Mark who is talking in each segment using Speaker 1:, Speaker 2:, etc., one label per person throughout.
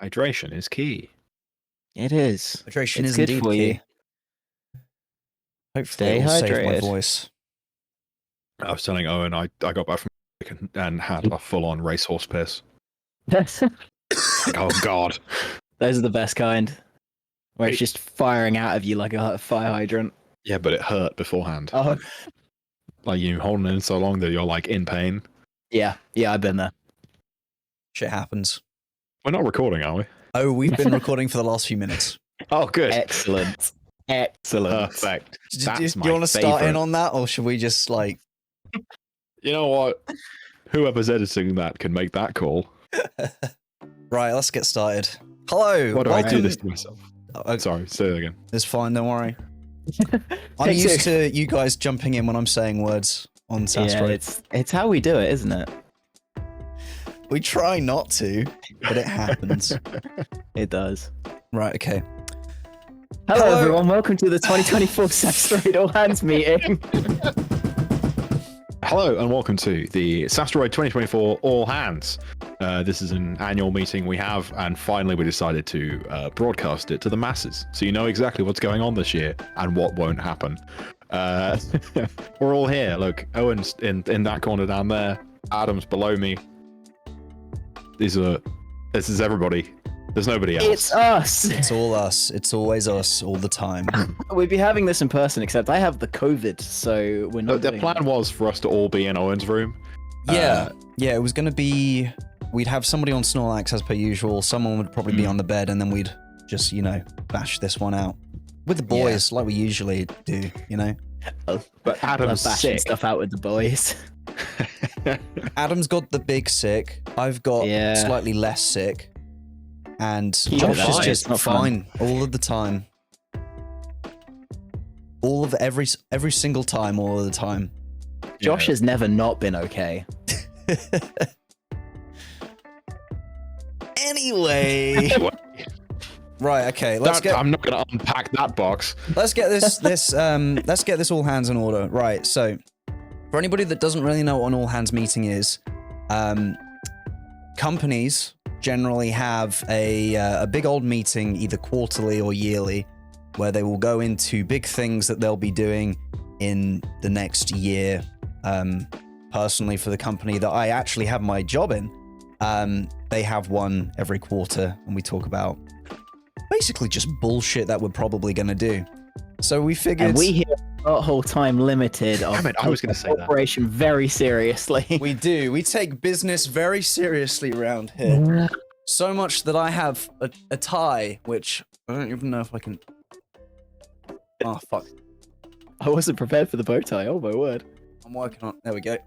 Speaker 1: Hydration is key.
Speaker 2: It is.
Speaker 3: Hydration
Speaker 2: It's
Speaker 3: is
Speaker 2: good
Speaker 3: indeed
Speaker 2: for
Speaker 3: key.
Speaker 2: you.
Speaker 3: Hopefully
Speaker 2: Stay
Speaker 3: it will save my
Speaker 2: hydrated.
Speaker 3: voice.
Speaker 1: I was telling Owen I got back from and had a full-on racehorse piss.
Speaker 2: Those
Speaker 1: Like, oh god.
Speaker 2: are the best kind. Where it's just firing out of you like a fire hydrant.
Speaker 1: Yeah, but it hurt beforehand.
Speaker 2: Oh.
Speaker 1: Like you holding it in so long that you're like in pain.
Speaker 2: Yeah, I've been there.
Speaker 3: Shit happens.
Speaker 1: We're not recording, are we?
Speaker 3: Oh, we've been recording for the last few minutes.
Speaker 1: Oh, good.
Speaker 2: Excellent.
Speaker 1: Perfect.
Speaker 3: Do
Speaker 1: That's
Speaker 3: you want to
Speaker 1: my
Speaker 3: start in
Speaker 1: favourite.
Speaker 3: on that, or should we just like...
Speaker 1: You know what? Whoever's editing that can make that call.
Speaker 3: Right, let's get started. Hello.
Speaker 1: Why do I do
Speaker 3: welcome-
Speaker 1: this to myself? Sorry, say it again.
Speaker 3: It's fine, don't worry. I'm
Speaker 2: Take
Speaker 3: used
Speaker 2: two.
Speaker 3: to you guys jumping in when I'm saying words on
Speaker 2: Yeah,
Speaker 3: Sassteroid.
Speaker 2: it's how we do it, isn't it?
Speaker 3: We try not to, but it happens.
Speaker 2: It does.
Speaker 3: Right, okay.
Speaker 2: Hello, everyone. Welcome to the 2024 Sassteroid All Hands meeting.
Speaker 1: Hello and welcome to the Sassteroid 2024 All Hands. This is an annual meeting we have, and finally we decided to broadcast it to the masses, so you know exactly what's going on this year and what won't happen. We're all here. Look, Owen's in that corner down there. Adam's below me. This is everybody. There's nobody else.
Speaker 2: It's us.
Speaker 3: It's all us. It's always us all the time.
Speaker 2: We'd be having this in person, except I have the COVID, so we're not.
Speaker 1: The
Speaker 2: doing
Speaker 1: plan was for us to all be in Owen's room.
Speaker 3: Yeah, it was going to be... We'd have somebody on Snorlax as per usual. Someone would probably be on the bed, and then we'd just, bash this one out. With the boys, like we usually do,
Speaker 1: But Adam's
Speaker 2: Love bashing
Speaker 1: sick.
Speaker 2: stuff out with the boys.
Speaker 3: Adam's got the big sick. I've got
Speaker 2: Yeah.
Speaker 3: slightly less sick. And
Speaker 2: Keep
Speaker 3: Josh
Speaker 2: it
Speaker 3: is
Speaker 2: fine,
Speaker 3: just
Speaker 2: it's not fun.
Speaker 3: fine all of the time. All of every single time, all of the time.
Speaker 2: Josh has never not been okay.
Speaker 3: Anyway, right? Okay,
Speaker 1: I'm not going to unpack that box.
Speaker 3: let's get this all hands in order. Right. So, for anybody that doesn't really know what an all hands meeting is, companies generally have a big old meeting, either quarterly or yearly, where they will go into big things that they'll be doing in the next year. Personally, for the company that I actually have my job in, they have one every quarter, and we talk about basically just bullshit that we're probably going to do. So we figured...
Speaker 2: And we here at Whole Time Limited are
Speaker 1: Damn it, I was gonna say that.
Speaker 2: corporation very seriously.
Speaker 3: We do. We take business very seriously around here. So much that I have a tie, which I don't even know if I can... Oh, fuck.
Speaker 2: I wasn't prepared for the bow tie. Oh my word.
Speaker 3: I'm working on... There we go.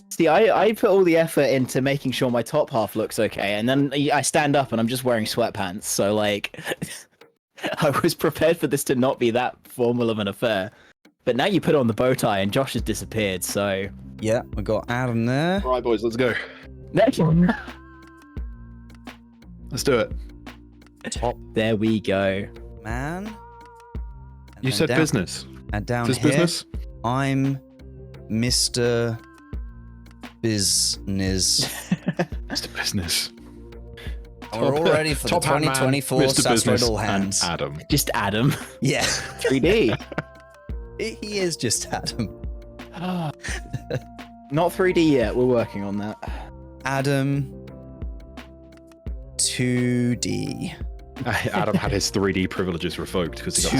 Speaker 2: See, I put all the effort into making sure my top half looks okay, and then I stand up and I'm just wearing sweatpants. So like, I was prepared for this to not be that formal of an affair. But now you put on the bow tie and Josh has disappeared. So
Speaker 3: Yeah, we got Adam there.
Speaker 1: All right, boys, let's go.
Speaker 2: next one.
Speaker 1: Let's do it.
Speaker 3: Top
Speaker 2: There we go.
Speaker 3: man. And
Speaker 1: You
Speaker 3: then
Speaker 1: said
Speaker 3: down,
Speaker 1: business.
Speaker 3: And down
Speaker 1: This
Speaker 3: here,
Speaker 1: business?
Speaker 3: I'm Mr. Business.
Speaker 1: Mr. Business.
Speaker 3: And we're all ready for the
Speaker 1: Top Hat Man,
Speaker 3: 2024
Speaker 1: Mr.
Speaker 3: Sassteroid
Speaker 1: Business,
Speaker 3: All
Speaker 1: and
Speaker 3: Hands.
Speaker 1: Adam.
Speaker 2: Just Adam.
Speaker 3: Yeah,
Speaker 2: 3D.
Speaker 3: he is just Adam.
Speaker 2: Not 3D yet. We're working on that.
Speaker 3: Adam 2D.
Speaker 1: Adam had his 3D privileges revoked because he got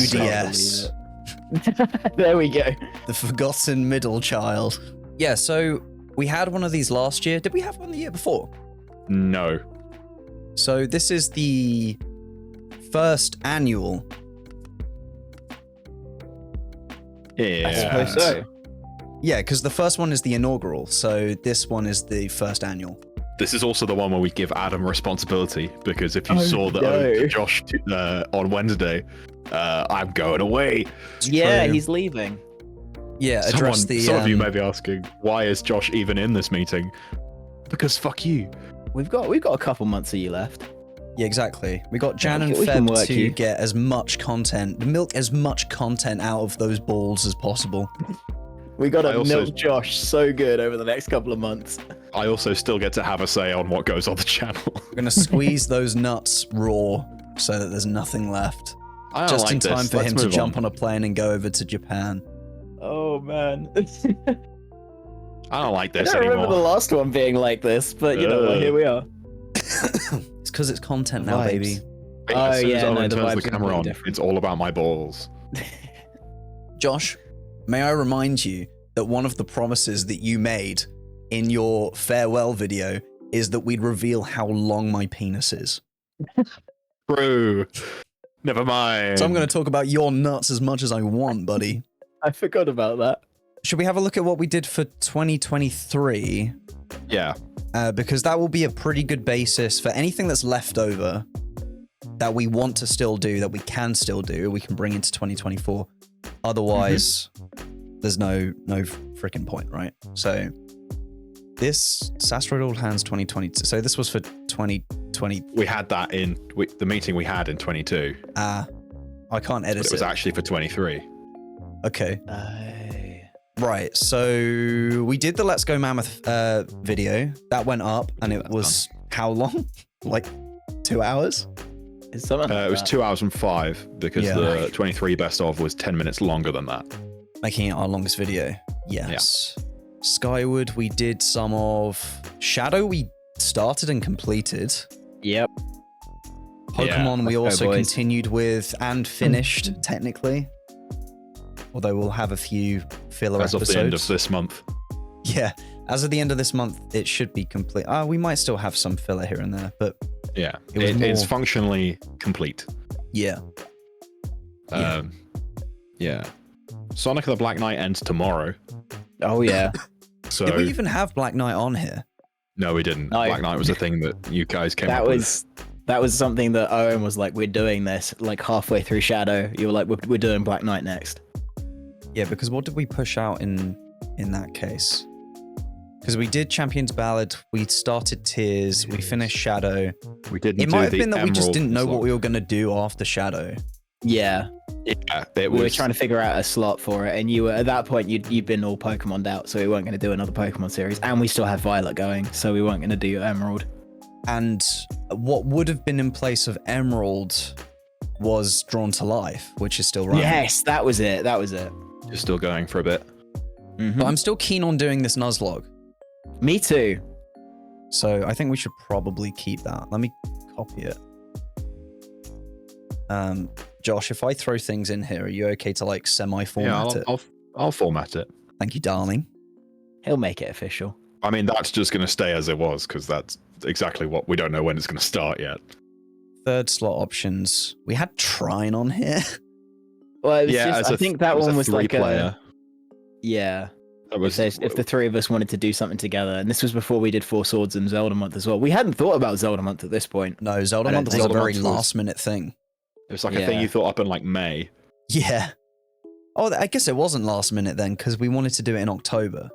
Speaker 3: 2DS.
Speaker 2: There we go.
Speaker 3: The forgotten middle child. Yeah, so we had one of these last year. Did we have one the year before?
Speaker 1: No.
Speaker 3: So this is the first annual.
Speaker 1: Yeah.
Speaker 2: I suppose so.
Speaker 3: Yeah, because the first one is the inaugural, so this one is the first annual.
Speaker 1: This is also the one where we give Adam responsibility, because if you
Speaker 2: Oh,
Speaker 1: saw the
Speaker 2: no.
Speaker 1: Josh on Wednesday, I'm going away.
Speaker 2: Yeah,
Speaker 3: true.
Speaker 2: he's leaving.
Speaker 3: Yeah, address
Speaker 1: Some of you
Speaker 3: the...
Speaker 1: may be asking, why is Josh even in this meeting? Because fuck you.
Speaker 2: We've got a couple months of you left.
Speaker 3: Yeah, exactly. We got Jan and
Speaker 2: we can
Speaker 3: Feb
Speaker 2: work
Speaker 3: to
Speaker 2: you.
Speaker 3: get as much content, milk as much content out of those balls as possible.
Speaker 2: We got
Speaker 1: I
Speaker 2: to
Speaker 1: also-
Speaker 2: milk Josh so good over the next couple of months.
Speaker 1: I also still get to have a say on what goes on the channel.
Speaker 3: We're gonna squeeze those nuts raw so that there's nothing left.
Speaker 1: I don't
Speaker 3: Just
Speaker 1: like
Speaker 3: in
Speaker 1: this.
Speaker 3: time for
Speaker 1: Let's
Speaker 3: him to
Speaker 1: move
Speaker 3: jump on a plane and go over to Japan.
Speaker 2: Oh man.
Speaker 1: I don't like
Speaker 2: I
Speaker 1: this
Speaker 2: don't remember the
Speaker 1: anymore.
Speaker 2: last one being like this, but you know what? Here we are.
Speaker 3: It's because it's content now,
Speaker 2: Vibes.
Speaker 3: baby.
Speaker 2: Oh,
Speaker 1: As soon as
Speaker 2: yeah,
Speaker 1: Owen
Speaker 2: no, the
Speaker 1: turns
Speaker 2: vibes
Speaker 1: the
Speaker 2: are
Speaker 1: camera on,
Speaker 2: completely different.
Speaker 1: it's all about my balls.
Speaker 3: Josh, may I remind you that one of the promises that you made in your farewell video is that we'd reveal how long my penis is.
Speaker 1: True. Never mind.
Speaker 3: So I'm going to talk about your nuts as much as I want, buddy.
Speaker 2: I forgot about that.
Speaker 3: Should we have a look at what we did for 2023?
Speaker 1: Yeah.
Speaker 3: Because that will be a pretty good basis for anything that's left over that we want to still do, that we can still do, we can bring into 2024. Otherwise, there's no freaking point, right? So this Sassteroid All Hands 2022. So this was for 2020.
Speaker 1: We had that in the meeting we had in 22.
Speaker 3: I can't edit
Speaker 1: But it was actually for 23.
Speaker 3: Okay. Right, so we did the Let's Go Mammoth video. That went up, and it was how long? Like 2 hours?
Speaker 2: It's something like
Speaker 1: It was
Speaker 2: that.
Speaker 1: 2 hours and 5 because
Speaker 3: Yeah.
Speaker 1: the 23 best of was 10 minutes longer than that.
Speaker 3: Making it our longest video. Yes. Skyward, we did some of Shadow. We started and completed.
Speaker 2: Yep.
Speaker 3: Pokemon, we
Speaker 2: Let's go,
Speaker 3: also
Speaker 2: boys.
Speaker 3: continued with and finished technically. Although we'll have a few filler
Speaker 1: As of
Speaker 3: episodes.
Speaker 1: the end of this month.
Speaker 3: Yeah, as of the end of this month, it should be complete. We might still have some filler here and there, but
Speaker 1: Yeah.
Speaker 3: It was
Speaker 1: It's
Speaker 3: more-
Speaker 1: functionally complete.
Speaker 3: yeah. Yeah.
Speaker 1: Yeah. Sonic the Black Knight ends tomorrow.
Speaker 2: Oh yeah.
Speaker 1: So
Speaker 3: Did we even have Black Knight on here?
Speaker 1: no, we didn't.
Speaker 2: No.
Speaker 1: Black Knight was a thing that you guys came
Speaker 2: that
Speaker 1: up
Speaker 2: was something that Owen was like, we're doing this. Like halfway through Shadow, you were like, we're doing Black Knight next.
Speaker 3: Yeah, because what did we push out in that case? Because we did Champions Ballad, we started Tears, we finished Shadow.
Speaker 1: with. We didn't
Speaker 3: It
Speaker 1: do
Speaker 3: might have
Speaker 1: the
Speaker 3: been that we just
Speaker 1: Emerald
Speaker 3: didn't know
Speaker 1: slot.
Speaker 3: what we were going to do after Shadow.
Speaker 2: Yeah.
Speaker 1: Yeah, it
Speaker 2: We were
Speaker 1: was
Speaker 2: trying to figure out a slot for it, and you were at that point you'd been all Pokemon'd out, so we weren't going to do another Pokemon series, and we still had Violet going, so we weren't going to do Emerald.
Speaker 3: And what would have been in place of Emerald was Drawn to Life, which is still running.
Speaker 2: Yes, that was it. That was it.
Speaker 1: just still going for a bit.
Speaker 2: Mhm.
Speaker 3: But I'm still keen on doing this Nuzlocke.
Speaker 2: Me too.
Speaker 3: So I think we should probably keep that. Let me copy it. Josh, if I throw things in here, are you okay to like semi-format
Speaker 1: Yeah,
Speaker 3: it?
Speaker 1: I'll format it.
Speaker 3: Thank you, darling.
Speaker 2: He'll make it official.
Speaker 1: I mean, that's just going to stay as it was because that's exactly what we don't know when it's going to start yet.
Speaker 3: Third slot options. We had Trine on here.
Speaker 2: Well, it was
Speaker 1: Yeah,
Speaker 2: just,
Speaker 1: as
Speaker 2: I think that one was like
Speaker 1: three-player.
Speaker 2: yeah.
Speaker 1: That was
Speaker 2: If the three of us wanted to do something together, and this was before we did Four Swords and Zelda Month as well. We hadn't thought about Zelda Month at this point.
Speaker 3: No, Zelda
Speaker 2: I don't
Speaker 3: Month was
Speaker 2: think
Speaker 3: a
Speaker 1: Zelda
Speaker 3: very
Speaker 1: Month was-
Speaker 3: last-minute thing.
Speaker 1: It was like a thing
Speaker 2: Yeah.
Speaker 1: you thought up in like May.
Speaker 3: Yeah. Oh, I guess it wasn't last minute then, because we wanted to do it in October.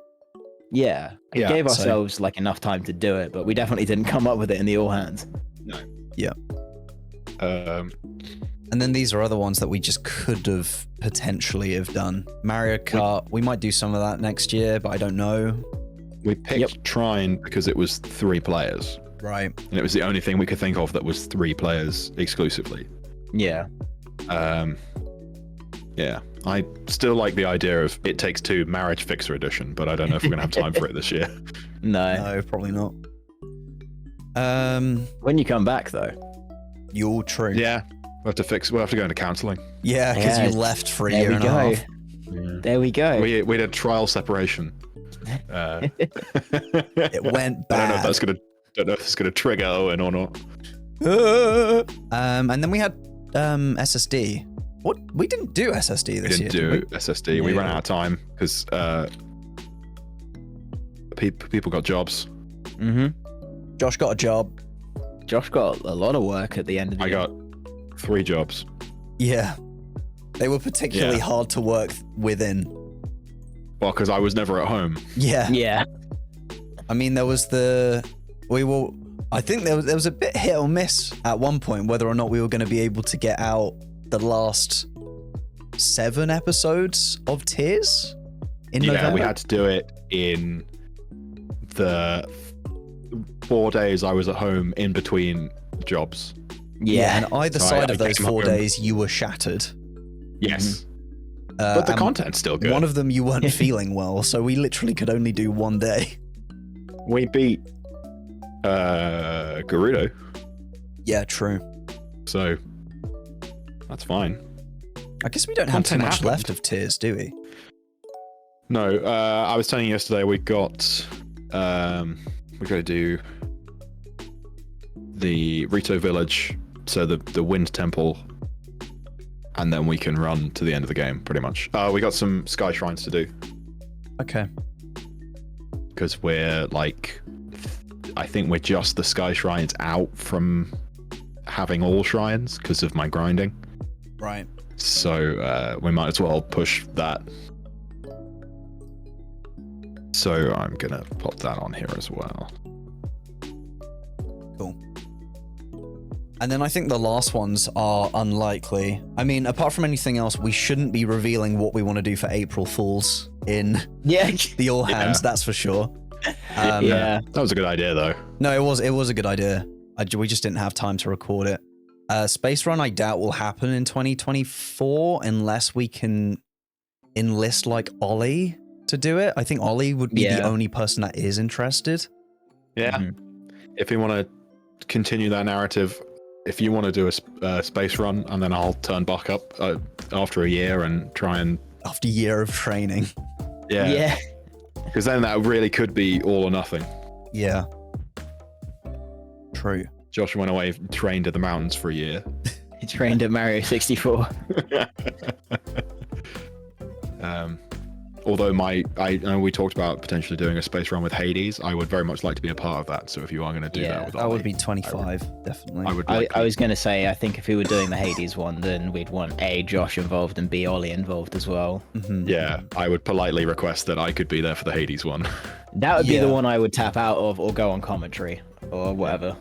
Speaker 2: Yeah, it
Speaker 1: Yeah,
Speaker 2: gave
Speaker 3: so-
Speaker 2: ourselves like enough time to do it, but we definitely didn't come up with it in the all hands.
Speaker 3: And then these are other ones that we just could have potentially have done. Mario Kart, we might do some of that next year, but I don't know.
Speaker 1: We picked Trine because it was 3 players,
Speaker 3: Right.
Speaker 1: and it was the only thing we could think of that was 3 players exclusively.
Speaker 2: Yeah,
Speaker 1: Yeah, I still like the idea of It Takes Two Marriage Fixer Edition, but I don't know if we're gonna have time for it this year.
Speaker 2: no.
Speaker 3: No, probably not.
Speaker 2: When you come back though,
Speaker 3: You're true.
Speaker 1: Yeah, we'll have to go into counselling.
Speaker 3: Yeah, because
Speaker 2: Yeah,
Speaker 3: you left for a
Speaker 2: there
Speaker 3: year
Speaker 2: we
Speaker 3: and a
Speaker 2: go.
Speaker 3: half.
Speaker 2: There we go.
Speaker 1: We had a trial separation.
Speaker 3: It went
Speaker 1: I don't know if
Speaker 3: bad.
Speaker 1: that's gonna trigger Owen or not.
Speaker 3: And then we had SSD. What? We didn't do SSD
Speaker 1: We
Speaker 3: this
Speaker 1: didn't
Speaker 3: year.
Speaker 1: do SSD. We
Speaker 3: Yeah.
Speaker 1: ran out of time because people got jobs.
Speaker 2: Mm-hmm.
Speaker 3: Josh got a job.
Speaker 2: Josh got a lot of work at the end of the
Speaker 1: I
Speaker 2: year.
Speaker 1: got 3 jobs.
Speaker 3: Yeah. They were particularly
Speaker 1: Yeah.
Speaker 3: hard to work within.
Speaker 1: Well, because I was never at home.
Speaker 3: Yeah.
Speaker 2: Yeah.
Speaker 3: I mean, there was I think there was a bit hit or miss at one point whether or not we were going to be able to get out the last 7 episodes of Tears. in
Speaker 1: Yeah,
Speaker 3: November?
Speaker 1: we had to do it in the 4 days I was at home in between jobs.
Speaker 3: Yeah, and either
Speaker 1: So
Speaker 3: side
Speaker 1: I
Speaker 3: of those
Speaker 1: came
Speaker 3: 4
Speaker 1: home.
Speaker 3: days, you were shattered.
Speaker 1: Yes. But the
Speaker 3: and
Speaker 1: content's still good.
Speaker 3: One of them you weren't feeling well, so we literally could only do 1 day.
Speaker 1: We beat Gerudo,
Speaker 3: Yeah, true.
Speaker 1: so that's fine.
Speaker 3: I guess we don't have too
Speaker 1: Content
Speaker 3: much
Speaker 1: happened.
Speaker 3: left of tiers, do we?
Speaker 1: No, I was telling you yesterday we got we got to do the Rito Village, so the Wind Temple, and then we can run to the end of the game, pretty much. We got some Sky Shrines to do,
Speaker 3: Okay.
Speaker 1: because we're like, I think we're just the Sky Shrines out from having all shrines because of my grinding.
Speaker 3: Right.
Speaker 1: So we might as well push that. So I'm gonna pop that on here as well.
Speaker 3: Cool. And then I think the last ones are unlikely. I mean, apart from anything else, we shouldn't be revealing what we want to do for April Fools in
Speaker 2: Yeah.
Speaker 3: the All Hands,
Speaker 1: Yeah.
Speaker 3: that's for sure.
Speaker 2: Yeah.
Speaker 1: That was a good idea, though.
Speaker 3: No, it was a good idea. We just didn't have time to record it. Space Run, I doubt will happen in 2024 unless we can enlist like Ollie to do it. I think Ollie would be the
Speaker 2: Yeah.
Speaker 3: only person that is interested.
Speaker 1: Yeah. If you want to continue that narrative, if you want to do a space run, and then I'll turn back up after a year and try and
Speaker 3: After a year of training.
Speaker 2: Yeah.
Speaker 1: because then that really could be all or nothing.
Speaker 3: Yeah. True.
Speaker 1: Josh went away, trained at the mountains for a year.
Speaker 2: He trained at Mario 64.
Speaker 1: Although I know we talked about potentially doing a space run with Hades, I would very much like to be a part of that. So if you are going to do
Speaker 2: Yeah,
Speaker 1: that with
Speaker 3: That would
Speaker 1: Ollie,
Speaker 3: be 25, definitely.
Speaker 1: I would like
Speaker 2: I was going to say, I think if we were doing the Hades one, then we'd want A, Josh involved, and B, Ollie involved as well.
Speaker 3: Mhm.
Speaker 1: Yeah, I would politely request that I could be there for the Hades one.
Speaker 2: That would be
Speaker 3: Yeah.
Speaker 2: the one I would tap out of or go on commentary or whatever.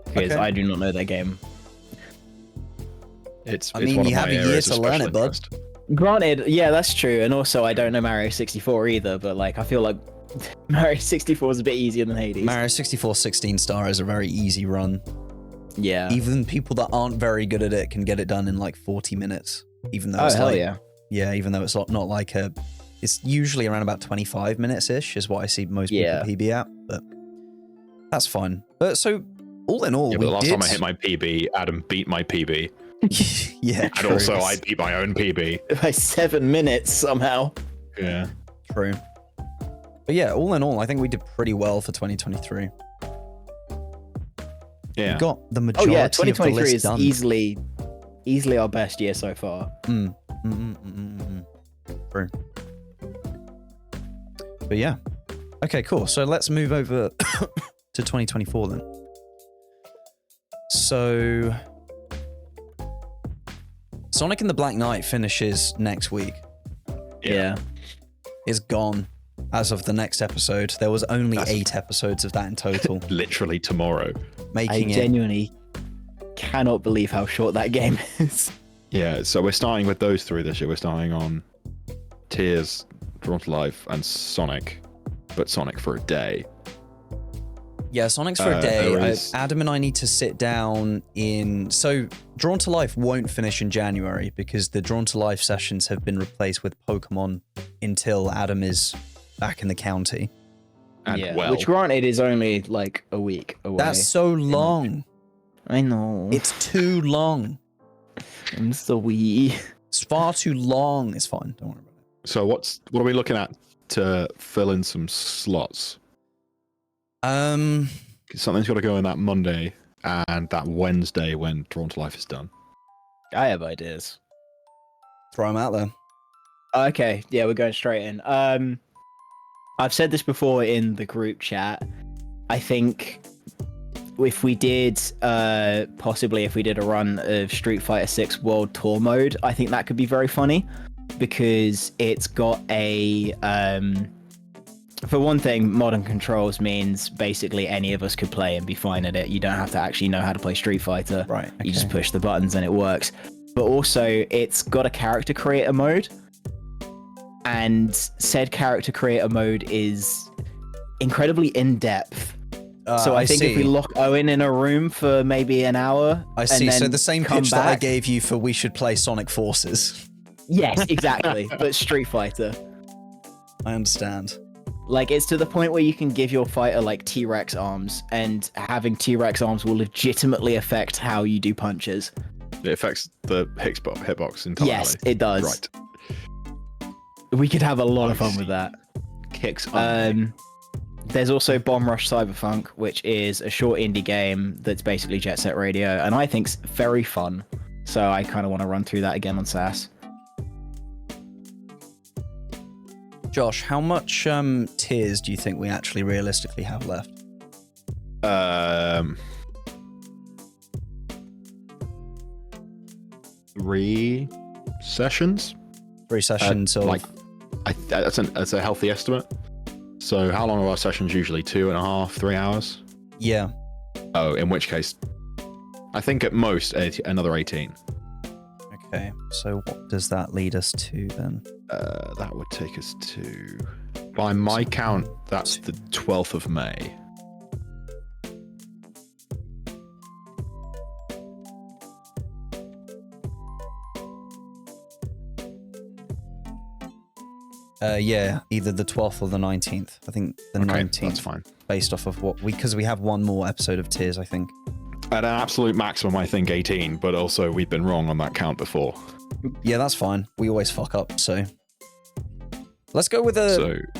Speaker 2: Because
Speaker 3: Okay.
Speaker 2: I do not know that game.
Speaker 1: It's
Speaker 3: I
Speaker 1: it's
Speaker 3: mean,
Speaker 1: one
Speaker 3: you
Speaker 1: of
Speaker 3: have
Speaker 1: my
Speaker 3: a year
Speaker 1: areas
Speaker 3: to
Speaker 1: of
Speaker 3: learn
Speaker 1: special
Speaker 3: it, bud.
Speaker 1: interest.
Speaker 2: Granted, yeah, that's true. And also, I don't know Mario 64 either, but like, I feel like Mario 64 is a bit easier than Hades.
Speaker 3: Mario 64 16 star is a very easy run.
Speaker 2: Yeah.
Speaker 3: Even people that aren't very good at it can get it done in like 40 minutes. Even though
Speaker 2: Oh,
Speaker 3: it's
Speaker 2: hell
Speaker 3: like,
Speaker 2: yeah.
Speaker 3: yeah, even though it's not like a, it's usually around about 25 minutes ish is what I see most
Speaker 2: Yeah.
Speaker 3: people PB at, but that's fine. But so all in all,
Speaker 1: Yeah, but
Speaker 3: we
Speaker 1: the last
Speaker 3: did.
Speaker 1: time I hit my PB, Adam beat my PB,
Speaker 3: Yeah,
Speaker 1: and
Speaker 3: true.
Speaker 1: also I beat my own PB.
Speaker 2: By 7 minutes somehow.
Speaker 1: Yeah.
Speaker 3: True. But yeah, all in all, I think we did pretty well for 2023.
Speaker 1: Yeah.
Speaker 3: We got the
Speaker 2: Oh
Speaker 3: majority
Speaker 2: yeah,
Speaker 3: of the
Speaker 2: 2023
Speaker 3: list
Speaker 2: is
Speaker 3: done.
Speaker 2: easily our best year so far.
Speaker 3: True. But yeah. Okay, cool. So let's move over to 2024 then. So Sonic and the Black Knight finishes next week.
Speaker 2: Yeah.
Speaker 3: Is gone as of the next episode. There was only
Speaker 1: That's-
Speaker 3: 8 episodes of that in total,
Speaker 1: Literally tomorrow.
Speaker 2: I
Speaker 3: making it.
Speaker 2: genuinely cannot believe how short that game is.
Speaker 1: Yeah, so we're starting with those three this year. We're starting on Tears, Drawn to Life, and Sonic, but Sonic for a day.
Speaker 3: Yeah, Sonic's for a
Speaker 1: there
Speaker 3: day.
Speaker 1: is-
Speaker 3: Adam and I need to sit down in. So, Drawn to Life won't finish in January because the Drawn to Life sessions have been replaced with Pokemon until Adam is back in the county.
Speaker 1: And
Speaker 2: yeah.
Speaker 1: well,
Speaker 2: Which granted is only like a week away.
Speaker 3: That's so long.
Speaker 2: I know.
Speaker 3: It's too long.
Speaker 2: I'm so wee.
Speaker 3: It's far too long. It's fine. Don't worry about it.
Speaker 1: so what are we looking at to fill in some slots? 'Cause something's got to go in that Monday and that Wednesday when Drawn to Life is done.
Speaker 2: I have ideas.
Speaker 3: Throw them out there.
Speaker 2: Okay, yeah, we're going straight in. I've said this before in the group chat. I think if we did, possibly if we did a run of Street Fighter 6 World Tour mode, I think that could be very funny because it's got a, for one thing, modern controls means basically any of us could play and be fine at it. You don't have to actually know how to play Street Fighter.
Speaker 3: Right.
Speaker 2: You just
Speaker 3: okay.
Speaker 2: push the buttons and it works. But also, it's got a character creator mode. and said character creator mode is incredibly in-depth. So I think if we lock Owen in a room for maybe an hour,
Speaker 3: I see.
Speaker 2: and then
Speaker 3: So the same
Speaker 2: come
Speaker 3: pitch that I
Speaker 2: back-
Speaker 3: gave you for we should play Sonic Forces.
Speaker 2: Yes, exactly. But Street Fighter.
Speaker 3: I understand.
Speaker 2: Like, it's to the point where you can give your fighter like T-Rex arms, and having T-Rex arms will legitimately affect how you do punches.
Speaker 1: It affects the hitbox entirely.
Speaker 2: Yes, it does.
Speaker 1: Right.
Speaker 2: We could have a lot of fun with that.
Speaker 1: Kicks on.
Speaker 2: There's also Bomb Rush Cyberpunk, which is a short indie game that's basically Jet Set Radio, and I think's very fun. So I kind of want to run through that again on SAS.
Speaker 3: Josh, how much tiers do you think we actually realistically have left?
Speaker 1: 3 sessions.
Speaker 3: 3 sessions of...
Speaker 1: That's a healthy estimate. So how long are our sessions usually? 2.5, 3 hours?
Speaker 3: Yeah.
Speaker 1: Oh, in which case, I think at most another 18.
Speaker 3: Okay, so what does that lead us to then?
Speaker 1: That would take us to, by my count, that's the 12th of May.
Speaker 3: Yeah, either the 12th or the 19th. I think the 19th.
Speaker 1: That's fine.
Speaker 3: Based off of what because we have one more episode of Tears, I think.
Speaker 1: At an absolute maximum, I think 18, but also we've been wrong on that count before.
Speaker 3: Yeah, that's fine. We always fuck up, so let's go with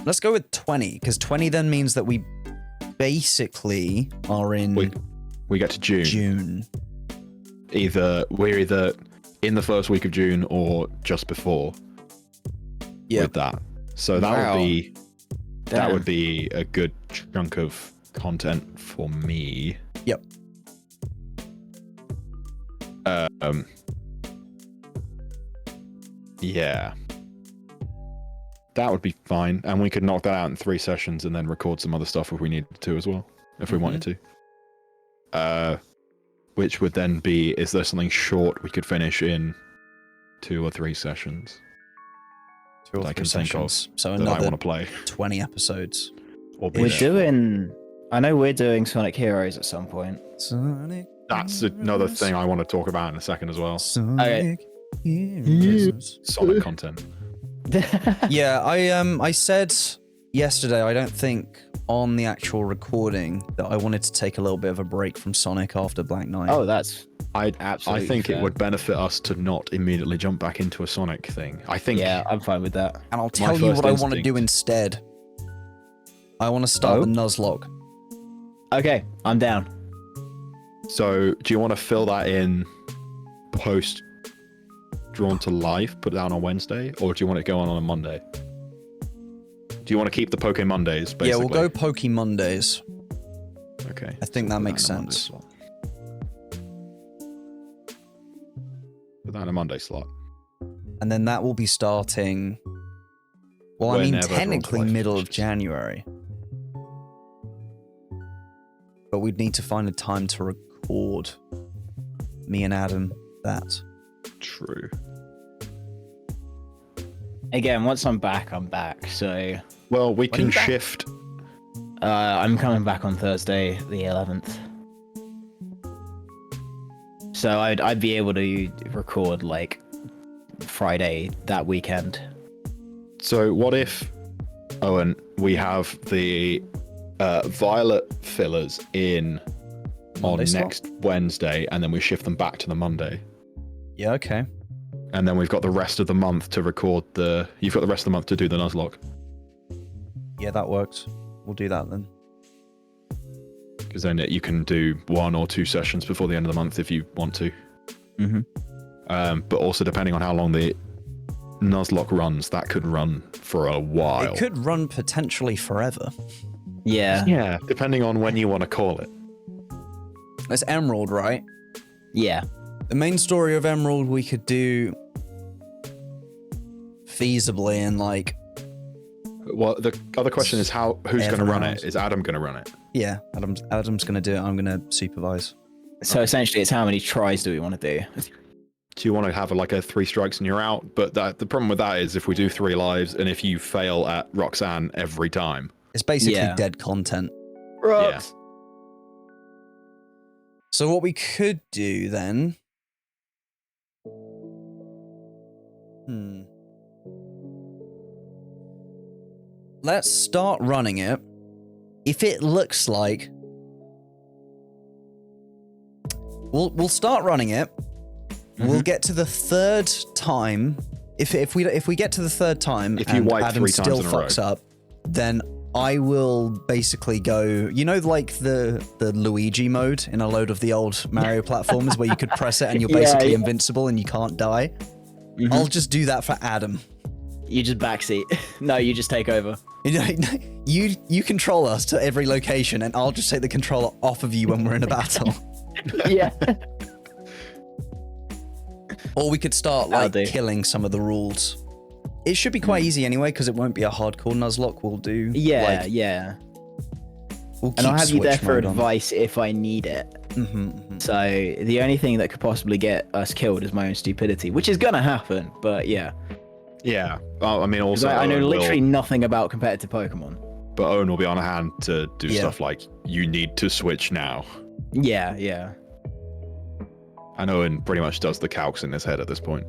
Speaker 3: let's go with 20, because 20 then means that we basically are in
Speaker 1: we get to June. We're either in the first week of June or just before.
Speaker 3: Yeah.
Speaker 1: With that. So that would be a good chunk of content for me.
Speaker 3: Yep.
Speaker 1: Yeah. That would be fine. And we could knock that out in 3 sessions and then record some other stuff if we needed to as well. If we wanted to. Which would then be, is there something short we could finish in 2 or 3 sessions?
Speaker 3: 2 or 3 sessions. So
Speaker 1: that I
Speaker 3: another
Speaker 1: want to play.
Speaker 3: 20 episodes.
Speaker 1: Or
Speaker 2: I know we're doing Sonic Heroes at some point.
Speaker 3: Sonic.
Speaker 1: That's another thing I want to talk about in a second as well.
Speaker 3: Sonic Heroes.
Speaker 1: Sonic content.
Speaker 3: Yeah, I said yesterday, I don't think on the actual recording that I wanted to take a little bit of a break from Sonic after Black Knight.
Speaker 2: Oh, that's
Speaker 1: I
Speaker 2: absolutely
Speaker 1: think
Speaker 2: fair.
Speaker 1: it would benefit us to not immediately jump back into a Sonic thing. I think.
Speaker 2: Yeah, I'm fine with that.
Speaker 3: And I'll tell you
Speaker 1: first
Speaker 3: what I want to
Speaker 1: instinct-
Speaker 3: do instead. I want to start the Nuzlocke.
Speaker 2: Okay, I'm down.
Speaker 1: So, do you want to fill that in post Drawn to Life, put it down on Wednesday, or do you want it to go on a Monday? Do you want to keep the Poke Mondays, basically?
Speaker 3: Yeah, we'll go Poke Mondays.
Speaker 1: Okay.
Speaker 3: I think that makes
Speaker 1: Put in a Monday
Speaker 3: sense.
Speaker 1: slot. Put that in a Monday slot.
Speaker 3: And then that will be starting... Well, I mean,
Speaker 1: Whenever Drawn to
Speaker 3: technically
Speaker 1: Life
Speaker 3: middle of
Speaker 1: finishes.
Speaker 3: January. But we'd need to find a time to record me and Adam that.
Speaker 1: True.
Speaker 2: Again, once I'm back, I'm back. So
Speaker 1: Well, we
Speaker 2: are
Speaker 1: can
Speaker 2: you back?
Speaker 1: shift.
Speaker 2: I'm coming back on Thursday, the 11th. So I'd be able to record like Friday that weekend.
Speaker 1: So, what if, Owen, we have the Violet fillers in
Speaker 3: Monday
Speaker 1: on
Speaker 3: slot?
Speaker 1: next Wednesday, and then we shift them back to the Monday,
Speaker 3: Yeah, okay.
Speaker 1: and then we've got the rest of the month to record the. You've got the rest of the month to do the Nuzlocke,
Speaker 3: Yeah, that works. We'll do that then.
Speaker 1: because then you can do 1 or 2 sessions before the end of the month if you want to.
Speaker 2: Mm-hmm.
Speaker 1: But also, depending on how long the Nuzlocke runs, that could run for a while.
Speaker 3: It could run potentially forever.
Speaker 2: Yeah.
Speaker 1: Yeah, depending on when you want to call it.
Speaker 3: It's Emerald, right?
Speaker 2: Yeah.
Speaker 3: The main story of Emerald we could do feasibly in like...
Speaker 1: Well, the other question is who's going to run it?
Speaker 3: hours.
Speaker 1: Is Adam going to run it?
Speaker 3: Yeah, Adam's going to do it. I'm going to supervise.
Speaker 2: So essentially, it's how many tries do we want to do?
Speaker 1: Do you want to have like a 3 strikes and you're out? But the problem with that is if we do 3 lives and if you fail at Roxanne every time,
Speaker 3: It's basically dead content.
Speaker 2: Rocks.
Speaker 3: So what we could do then... Let's start running it. If it looks like... We'll start running it. We'll get to the 3rd time. If we get to the 3rd time
Speaker 1: if you
Speaker 3: and
Speaker 1: wipe
Speaker 3: Adam
Speaker 1: 3 times
Speaker 3: still
Speaker 1: in a row.
Speaker 3: fucks up, then I will basically go, you know, like the Luigi mode in a load of the old Mario platforms where you could press it and you're basically invincible and you can't die. I'll just do that for Adam.
Speaker 2: You just backseat. No, you just take over.
Speaker 3: You control us to every location and I'll just take the controller off of you when we're in a battle.
Speaker 2: Yeah.
Speaker 3: Or we could start like killing some of the rules. It should be quite easy anyway because it won't be a hardcore Nuzlocke. We'll do We'll
Speaker 2: and I'll have you there for
Speaker 3: on.
Speaker 2: advice if I need it. So the only thing that could possibly get us killed is my own stupidity, which is gonna happen. But yeah.
Speaker 1: Well, I mean, also
Speaker 2: I know literally nothing about competitive Pokemon.
Speaker 1: But Owen will be on hand to do stuff like you need to switch now.
Speaker 2: Yeah.
Speaker 1: And Owen pretty much does the calcs in his head at this point.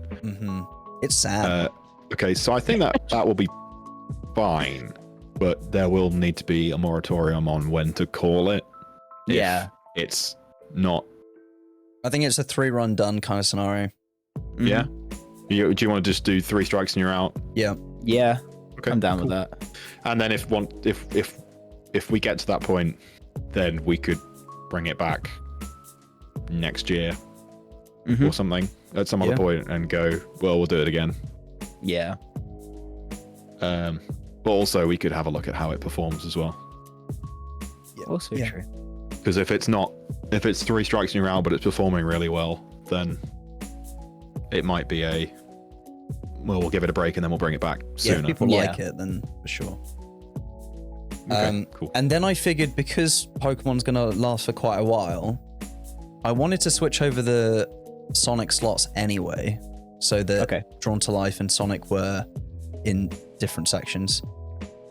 Speaker 3: It's sad.
Speaker 1: Okay, so I think that will be fine, but there will need to be a moratorium on when to call it.
Speaker 2: Yeah.
Speaker 1: It's not.
Speaker 3: I think it's a 3-run done kind of scenario.
Speaker 1: Yeah. Do you want to just do 3 strikes and you're out?
Speaker 3: Yeah.
Speaker 2: Yeah.
Speaker 1: Okay.
Speaker 2: I'm down with that.
Speaker 1: And then if we get to that point, then we could bring it back next year or something at some other point and go, well, we'll do it again.
Speaker 2: Yeah.
Speaker 1: But also we could have a look at how it performs as well.
Speaker 2: Also true.
Speaker 1: Because if it's 3 strikes and you're out, but it's performing really well, then it might be we'll give it a break and then we'll bring it back sooner.
Speaker 3: If people like it, then for sure.
Speaker 1: Okay, cool.
Speaker 3: And then I figured because Pokemon's going to last for quite a while, I wanted to switch over the Sonic slots anyway, so that Drawn to Life and Sonic were in different sections.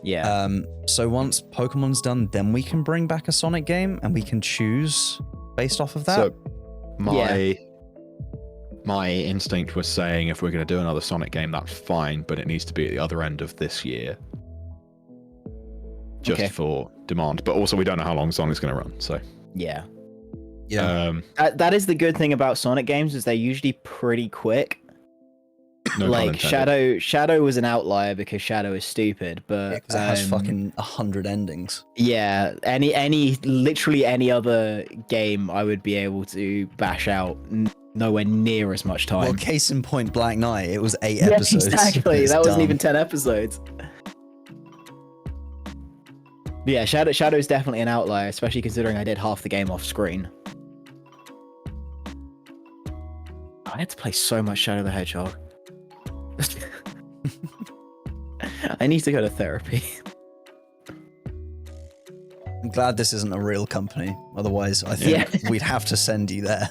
Speaker 2: Yeah.
Speaker 3: So once Pokemon's done, then we can bring back a Sonic game and we can choose based off of that.
Speaker 1: So my instinct was saying if we're going to do another Sonic game, that's fine, but it needs to be at the other end of this year. Just for demand. But also we don't know how long Sonic's going to run, so.
Speaker 2: Yeah.
Speaker 1: That
Speaker 2: is the good thing about Sonic games is they're usually pretty quick.
Speaker 1: No
Speaker 2: like Shadow was an outlier because Shadow is stupid, but
Speaker 3: it has fucking 100 endings.
Speaker 2: Yeah, literally any other game I would be able to bash out nowhere near as much time.
Speaker 3: Well, case in point, Black Knight, it was 8 episodes.
Speaker 2: Exactly. That wasn't even 10 episodes. Yeah, Shadow's definitely an outlier, especially considering I did half the game off screen. I had to play so much Shadow the Hedgehog. I need to go to therapy.
Speaker 3: I'm glad this isn't a real company. Otherwise, I think we'd have to send you there.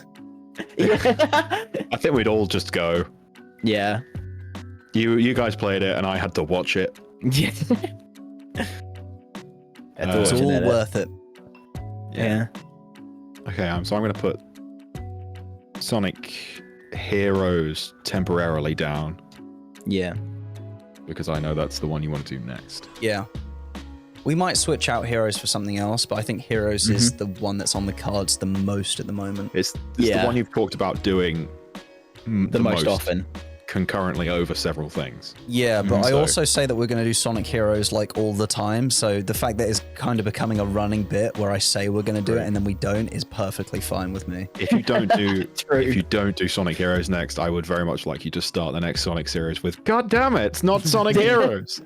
Speaker 1: I think we'd all just go.
Speaker 2: Yeah.
Speaker 1: You guys played it and I had to watch it.
Speaker 2: Yeah.
Speaker 3: It's all worth it.
Speaker 2: Yeah.
Speaker 1: Okay, so I'm going to put Sonic Heroes temporarily down.
Speaker 2: Yeah.
Speaker 1: Because I know that's the one you want to do next.
Speaker 3: Yeah. We might switch out Heroes for something else, but I think Heroes is the one that's on the cards the most at the moment.
Speaker 1: It's the one you've talked about doing
Speaker 2: the most often.
Speaker 1: Concurrently over several things.
Speaker 3: Yeah, but I also say that we're going to do Sonic Heroes like all the time, so the fact that it's kind of becoming a running bit where I say we're going to do it and then we don't is perfectly fine with me.
Speaker 1: If you don't do Sonic Heroes next, I would very much like you to start the next Sonic series with God damn it, it's not Sonic Heroes.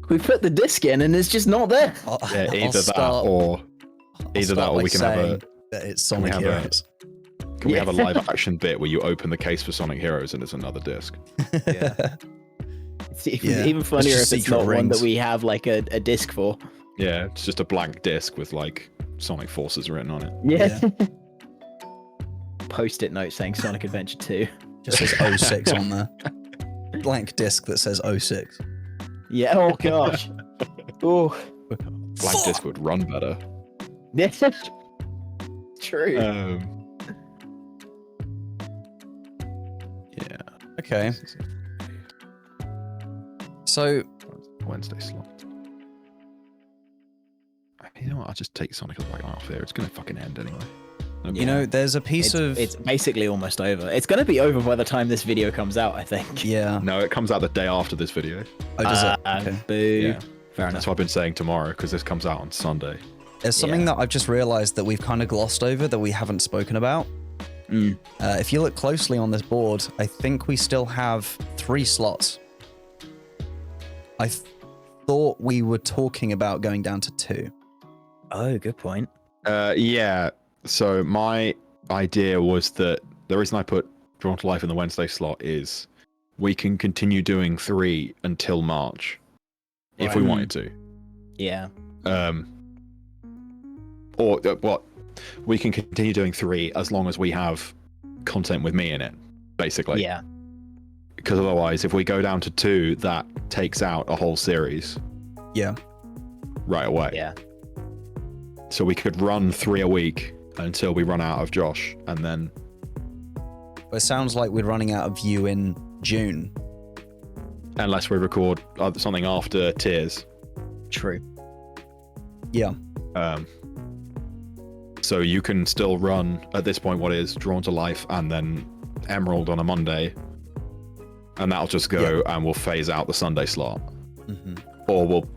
Speaker 2: We put the disc in and it's just not there.
Speaker 1: Either that or we can have
Speaker 3: it's Sonic Heroes.
Speaker 1: Can we have a live action bit where you open the case for Sonic Heroes and it's another disc?
Speaker 2: Yeah. It's even funnier if it's not one that we have like a disc for.
Speaker 1: Yeah, it's just a blank disc with like Sonic Forces written on it.
Speaker 2: Yeah. Post-it note saying Sonic Adventure 2.
Speaker 3: Just says 06 on there. Blank disc that says 06.
Speaker 2: Yeah. Oh gosh. Oh.
Speaker 1: Blank disc would run better.
Speaker 2: Yes. True.
Speaker 1: Yeah.
Speaker 3: Okay. So
Speaker 1: Wednesday slot. You know what? I'll just take Sonic right off there. It's gonna fucking end anyway.
Speaker 3: you know, there's a piece of
Speaker 2: It's basically almost over. It's going to be over by the time this video comes out, I think.
Speaker 3: yeah.
Speaker 1: No, it comes out the day after this video.
Speaker 3: Oh, does it? Okay.
Speaker 2: Boo.
Speaker 1: Yeah.
Speaker 2: Fair enough.
Speaker 1: That's what I've been saying tomorrow because this comes out on Sunday.
Speaker 3: There's something that I've just realized that we've kind of glossed over that we haven't spoken about. If you look closely on this board, I think we still have 3 slots. I thought we were talking about going down to 2.
Speaker 2: Oh, good point.
Speaker 1: Yeah. So my idea was that the reason I put Drawn to Life in the Wednesday slot is we can continue doing 3 until March if we wanted to.
Speaker 2: Yeah.
Speaker 1: Or what? We can continue doing 3 as long as we have content with me in it, basically.
Speaker 2: Yeah.
Speaker 1: Because otherwise, if we go down to 2, that takes out a whole series.
Speaker 3: Yeah.
Speaker 1: Right away.
Speaker 2: Yeah.
Speaker 1: So we could run 3 a week until we run out of Josh, and then.
Speaker 3: It sounds like we're running out of you in June.
Speaker 1: Unless we record something after Tears.
Speaker 2: True.
Speaker 3: Yeah.
Speaker 1: So you can still run at this point what is Drawn to Life and then Emerald on a Monday, and that'll just go and we'll phase out the Sunday slot, or we'll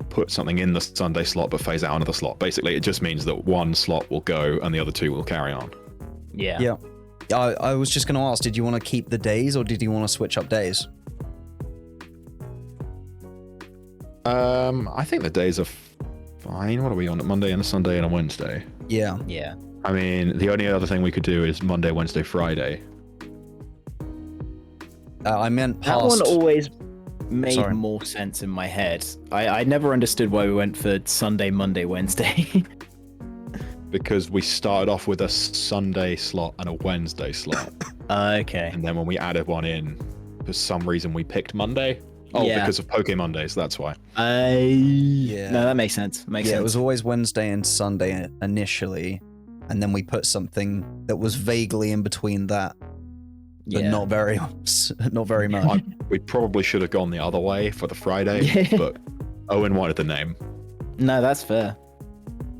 Speaker 1: put something in the Sunday slot but phase out another slot. Basically, it just means that one slot will go and the other 2 will carry on.
Speaker 2: Yeah.
Speaker 3: Yeah. I was just going to ask, did you want to keep the days or did you want to switch up days?
Speaker 1: I think the days are fine. What are we on? A Monday and a Sunday and a Wednesday.
Speaker 3: Yeah.
Speaker 2: Yeah.
Speaker 1: I mean, the only other thing we could do is Monday, Wednesday, Friday.
Speaker 3: I meant
Speaker 2: That
Speaker 3: past.
Speaker 2: one always made
Speaker 3: Sorry.
Speaker 2: more sense in my head. I never understood why we went for Sunday, Monday, Wednesday.
Speaker 1: Because we started off with a Sunday slot and a Wednesday slot.
Speaker 2: Okay.
Speaker 1: And then when we added one in, for some reason we picked Monday. Oh,
Speaker 2: Yeah.
Speaker 1: because of Poke Mondays, that's why.
Speaker 2: Yeah. No, that makes sense. Makes sense.
Speaker 3: It was always Wednesday and Sunday initially, and then we put something that was vaguely in between that, but not very much.
Speaker 1: We probably should have gone the other way for the Friday, but Owen wanted the name.
Speaker 2: No, that's fair.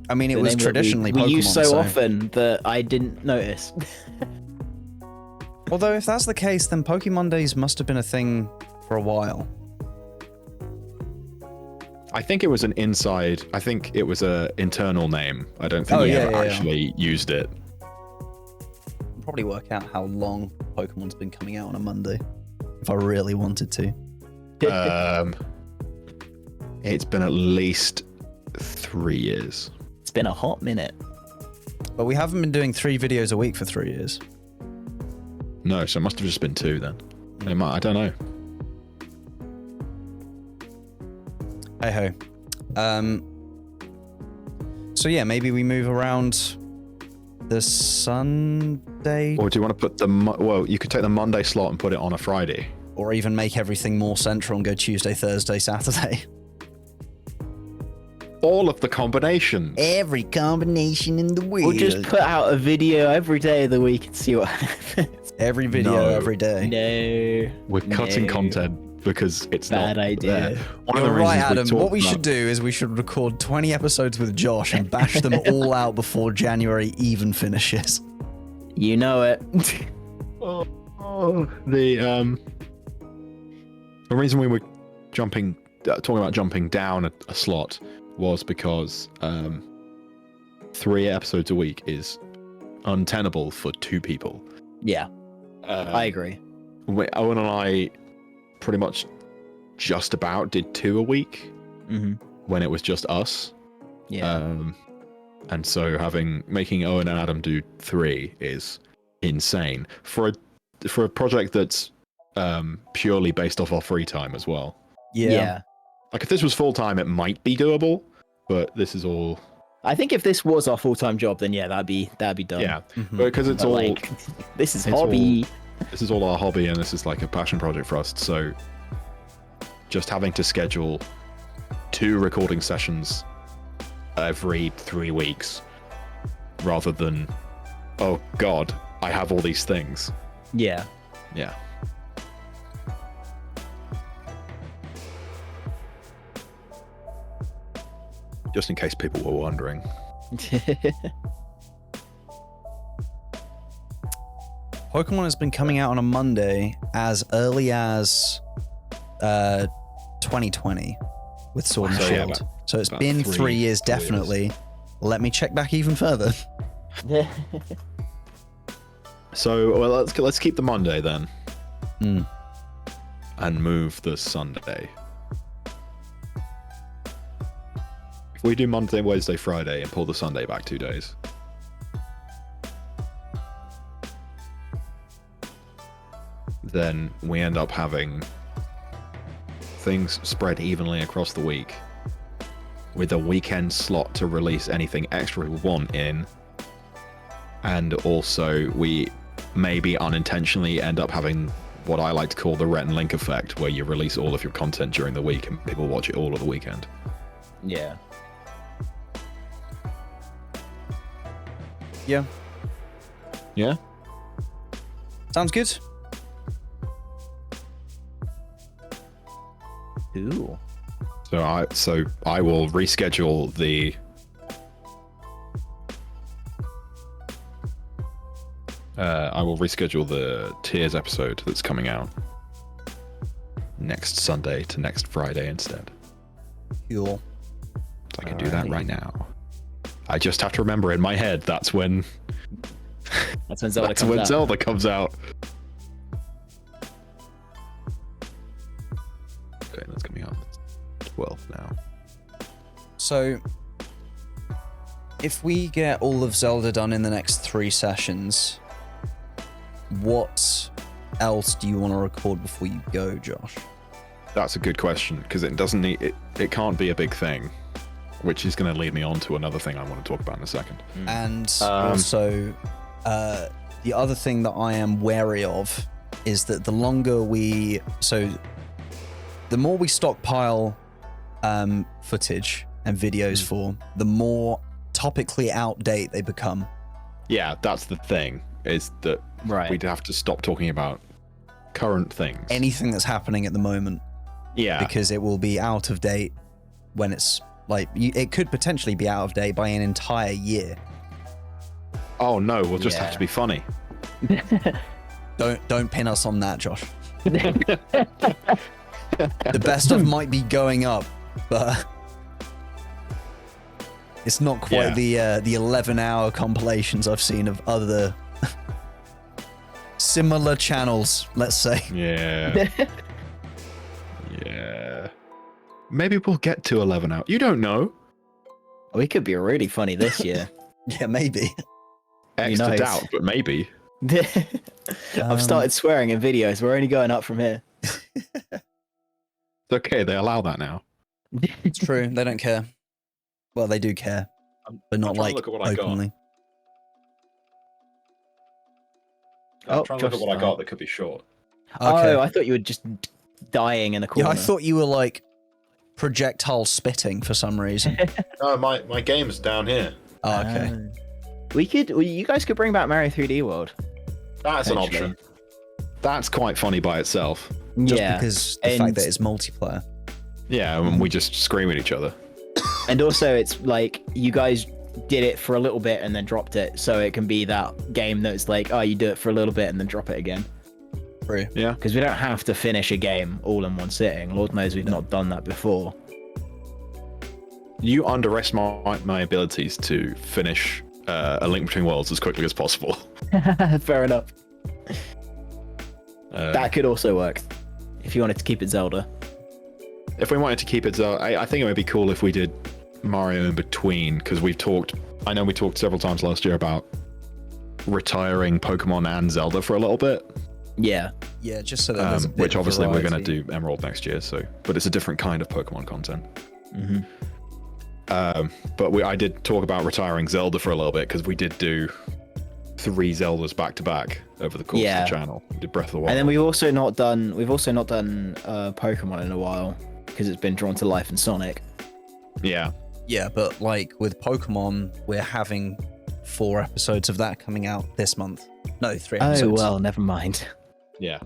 Speaker 3: I mean, it
Speaker 2: The
Speaker 3: was
Speaker 2: name that
Speaker 3: traditionally
Speaker 2: we
Speaker 3: Pokemon.
Speaker 2: use so often that I didn't notice.
Speaker 3: Although, if that's the case, then Pokemon Days must have been a thing for a while.
Speaker 1: I think it was an inside. I think it was a internal name. I don't think we ever actually used it.
Speaker 3: Probably work out how long Pokemon's been coming out on a Monday, if I really wanted to.
Speaker 1: It's been at least 3 years.
Speaker 2: It's been a hot minute.
Speaker 3: But we haven't been doing 3 videos a week for 3 years.
Speaker 1: No, so it must have just been 2 then. I don't know.
Speaker 3: Hey ho. So yeah, maybe we move around the Sunday,
Speaker 1: Or do you want to put well, you could take the Monday slot and put it on a Friday.
Speaker 3: or even make everything more central and go Tuesday, Thursday, Saturday.
Speaker 1: All of the combinations.
Speaker 3: Every combination in the world.
Speaker 2: We'll just put out a video every day of the week and see what happens.
Speaker 3: Every video,
Speaker 1: No.
Speaker 3: every day.
Speaker 2: No.
Speaker 1: We're cutting
Speaker 2: No.
Speaker 1: content because it's
Speaker 2: Bad
Speaker 1: not
Speaker 2: idea.
Speaker 1: there. One of
Speaker 3: You're
Speaker 1: the
Speaker 3: right,
Speaker 1: reasons
Speaker 3: Adam.
Speaker 1: talked
Speaker 3: What we
Speaker 1: about-
Speaker 3: should do is we should record 20 episodes with Josh and bash them all out before January even finishes.
Speaker 2: You know it.
Speaker 1: The reason we were talking about jumping down a slot was because 3 episodes a week is untenable for 2 people.
Speaker 2: Yeah, I agree.
Speaker 1: Owen and I pretty much just about did 2 a week when it was just us.
Speaker 2: Yeah.
Speaker 1: And so making Owen and Adam do 3 is insane for a project that's purely based off our free time as well.
Speaker 3: Yeah.
Speaker 1: Like if this was full time, it might be doable, but this is all
Speaker 2: I think if this was our full-time job, then yeah, that'd be done.
Speaker 1: Yeah,
Speaker 3: Mhm.
Speaker 1: because it's
Speaker 2: But,
Speaker 1: all
Speaker 2: like, this is
Speaker 1: it's
Speaker 2: hobby.
Speaker 1: this is all our hobby, and this is like a passion project for us. So just having to schedule 2 recording sessions every 3 weeks rather than, oh god, I have all these things.
Speaker 2: Yeah.
Speaker 1: Yeah. Just in case people were wondering.
Speaker 3: Pokemon has been coming out on a Monday as early as 2020 with Sword and
Speaker 1: So, yeah,
Speaker 3: Shield. So it's
Speaker 1: about
Speaker 3: been
Speaker 1: 3
Speaker 3: 3 years,
Speaker 1: years.
Speaker 3: definitely. Let me check back even further.
Speaker 1: So well, let's keep the Monday then,
Speaker 3: Mm.
Speaker 1: and move the Sunday. If we do Monday, Wednesday, Friday, and pull the Sunday back 2 days, then we end up having things spread evenly across the week, with a weekend slot to release anything extra we want in, and also we maybe unintentionally end up having what I like to call the Rhett and Link effect, where you release all of your content during the week and people watch it all of the weekend.
Speaker 2: Yeah.
Speaker 3: Yeah.
Speaker 1: Yeah?
Speaker 3: Sounds good.
Speaker 2: Ooh.
Speaker 1: So I will reschedule the Tears episode that's coming out next Sunday to next Friday instead.
Speaker 3: Cool.
Speaker 1: So I can do that
Speaker 2: Alrighty.
Speaker 1: right now. I just have to remember in my head that's when
Speaker 2: Zelda
Speaker 1: Zelda comes out. Okay, that's coming out 12 now.
Speaker 3: So, if we get all of Zelda done in the next 3 sessions, what else do you want to record before you go, Josh?
Speaker 1: That's a good question, because it doesn't need it can't be a big thing, which is going to lead me on to another thing I want to talk about in a second.
Speaker 3: And also, the other thing that I am wary of is that the more we stockpile footage and videos for, the more topically out date they become.
Speaker 1: Yeah, that's the thing, is that
Speaker 2: Right.
Speaker 1: we'd have to stop talking about current things.
Speaker 3: Anything that's happening at the moment,
Speaker 1: Yeah.
Speaker 3: because it will be out of date when it's like it could potentially be out of date by an entire year.
Speaker 1: Oh no, we'll just have
Speaker 2: Yeah.
Speaker 1: to be funny.
Speaker 3: Don't pin us on that, Josh. The best of might be going up, but it's not quite the 11-hour compilations I've seen of other similar channels, let's say.
Speaker 1: Yeah. Yeah. Maybe we'll get to 11 out. You don't know.
Speaker 2: We could be really funny this year.
Speaker 3: Yeah, maybe.
Speaker 1: X to
Speaker 2: knows?
Speaker 1: doubt, but maybe.
Speaker 2: I've started swearing in videos. We're only going up from here.
Speaker 1: It's okay, they allow that now.
Speaker 3: It's true. They don't care. Well, they do care, but not
Speaker 1: I'm trying to
Speaker 3: like
Speaker 1: look at what I got.
Speaker 3: openly.
Speaker 2: Oh,
Speaker 1: I'm trying to look at what I
Speaker 2: Josh-
Speaker 1: got that could be short.
Speaker 3: Okay.
Speaker 2: Oh, I thought you were just dying in a corner.
Speaker 3: Yeah, I thought you were like projectile spitting for some reason.
Speaker 1: No, my game's down here.
Speaker 3: Oh, okay.
Speaker 2: You guys could bring back Mario 3D World.
Speaker 1: That's an
Speaker 2: Potentially.
Speaker 1: option. That's quite funny by itself.
Speaker 3: Just
Speaker 2: Yeah,
Speaker 3: because the
Speaker 2: and-
Speaker 3: fact that it's multiplayer.
Speaker 1: Yeah, and we just scream at each other.
Speaker 2: and also it's like you guys did it for a little bit and then dropped it, so it can be that game that's like, oh, you do it for a little bit and then drop it again.
Speaker 3: True.
Speaker 1: Yeah.
Speaker 2: Because we don't have to finish a game all in one sitting. Lord knows we've not done that before.
Speaker 1: You underestimate my abilities to finish A Link Between Worlds as quickly as possible.
Speaker 2: Fair enough.
Speaker 1: Uh,
Speaker 2: That could also work if you wanted to keep it Zelda.
Speaker 1: If we wanted to keep it, I think it would be cool if we did Mario in between, because I know we talked several times last year about retiring Pokemon and Zelda for a little bit,
Speaker 2: Yeah.
Speaker 3: Yeah, just so that there's a bit
Speaker 1: which
Speaker 3: of
Speaker 1: obviously we're going to
Speaker 3: variety.
Speaker 1: do Emerald next year, but it's a different kind of Pokemon content.
Speaker 2: Mm-hmm.
Speaker 1: But I did talk about retiring Zelda for a little bit because we did do 3 Zeldas back to back over the course of the channel. We did Breath of the Wild.
Speaker 2: And then we've also not done Pokemon in a while because it's been drawn to life in Sonic.
Speaker 1: Yeah.
Speaker 3: Yeah, but like with Pokemon, we're having 4 episodes of that coming out this month. No, 3 episodes.
Speaker 2: Oh well, never mind.
Speaker 1: Yeah.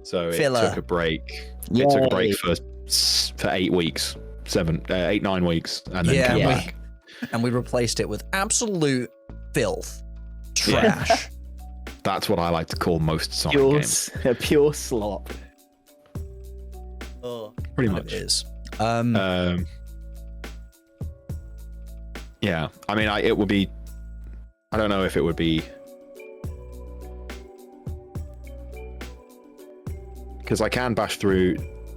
Speaker 1: So
Speaker 3: Filler.
Speaker 1: it took a break.
Speaker 2: Yay.
Speaker 1: It took a break for 8 weeks, 9 weeks, and then came back.
Speaker 3: And we replaced it with absolute filth. Trash.
Speaker 1: That's what I like to call most Sonic games.
Speaker 2: A pure slop.
Speaker 3: Oh,
Speaker 1: Pretty
Speaker 3: it
Speaker 1: much.
Speaker 3: is.
Speaker 1: Yeah. I mean, it would be. I don't know if it would be. Because I can bash through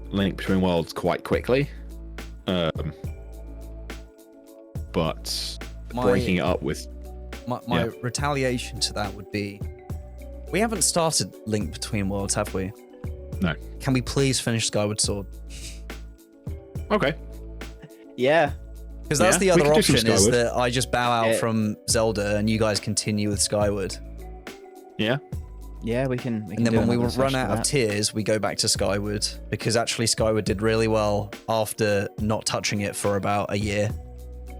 Speaker 1: Link Between Worlds quite quickly. But breaking it up with.
Speaker 3: My retaliation to that would be, we haven't started Link Between Worlds, have we?
Speaker 1: No.
Speaker 3: Can we please finish Skyward Sword?
Speaker 1: Okay.
Speaker 2: Yeah.
Speaker 3: Because that's the
Speaker 1: we
Speaker 3: other
Speaker 1: could do some
Speaker 3: option, is
Speaker 1: Skyward.
Speaker 3: that I just bow out from Zelda and you guys continue with Skyward.
Speaker 1: Yeah.
Speaker 2: Yeah, we can.
Speaker 3: And then when we run out of tears, we go back to Skyward, because actually Skyward did really well after not touching it for about a year.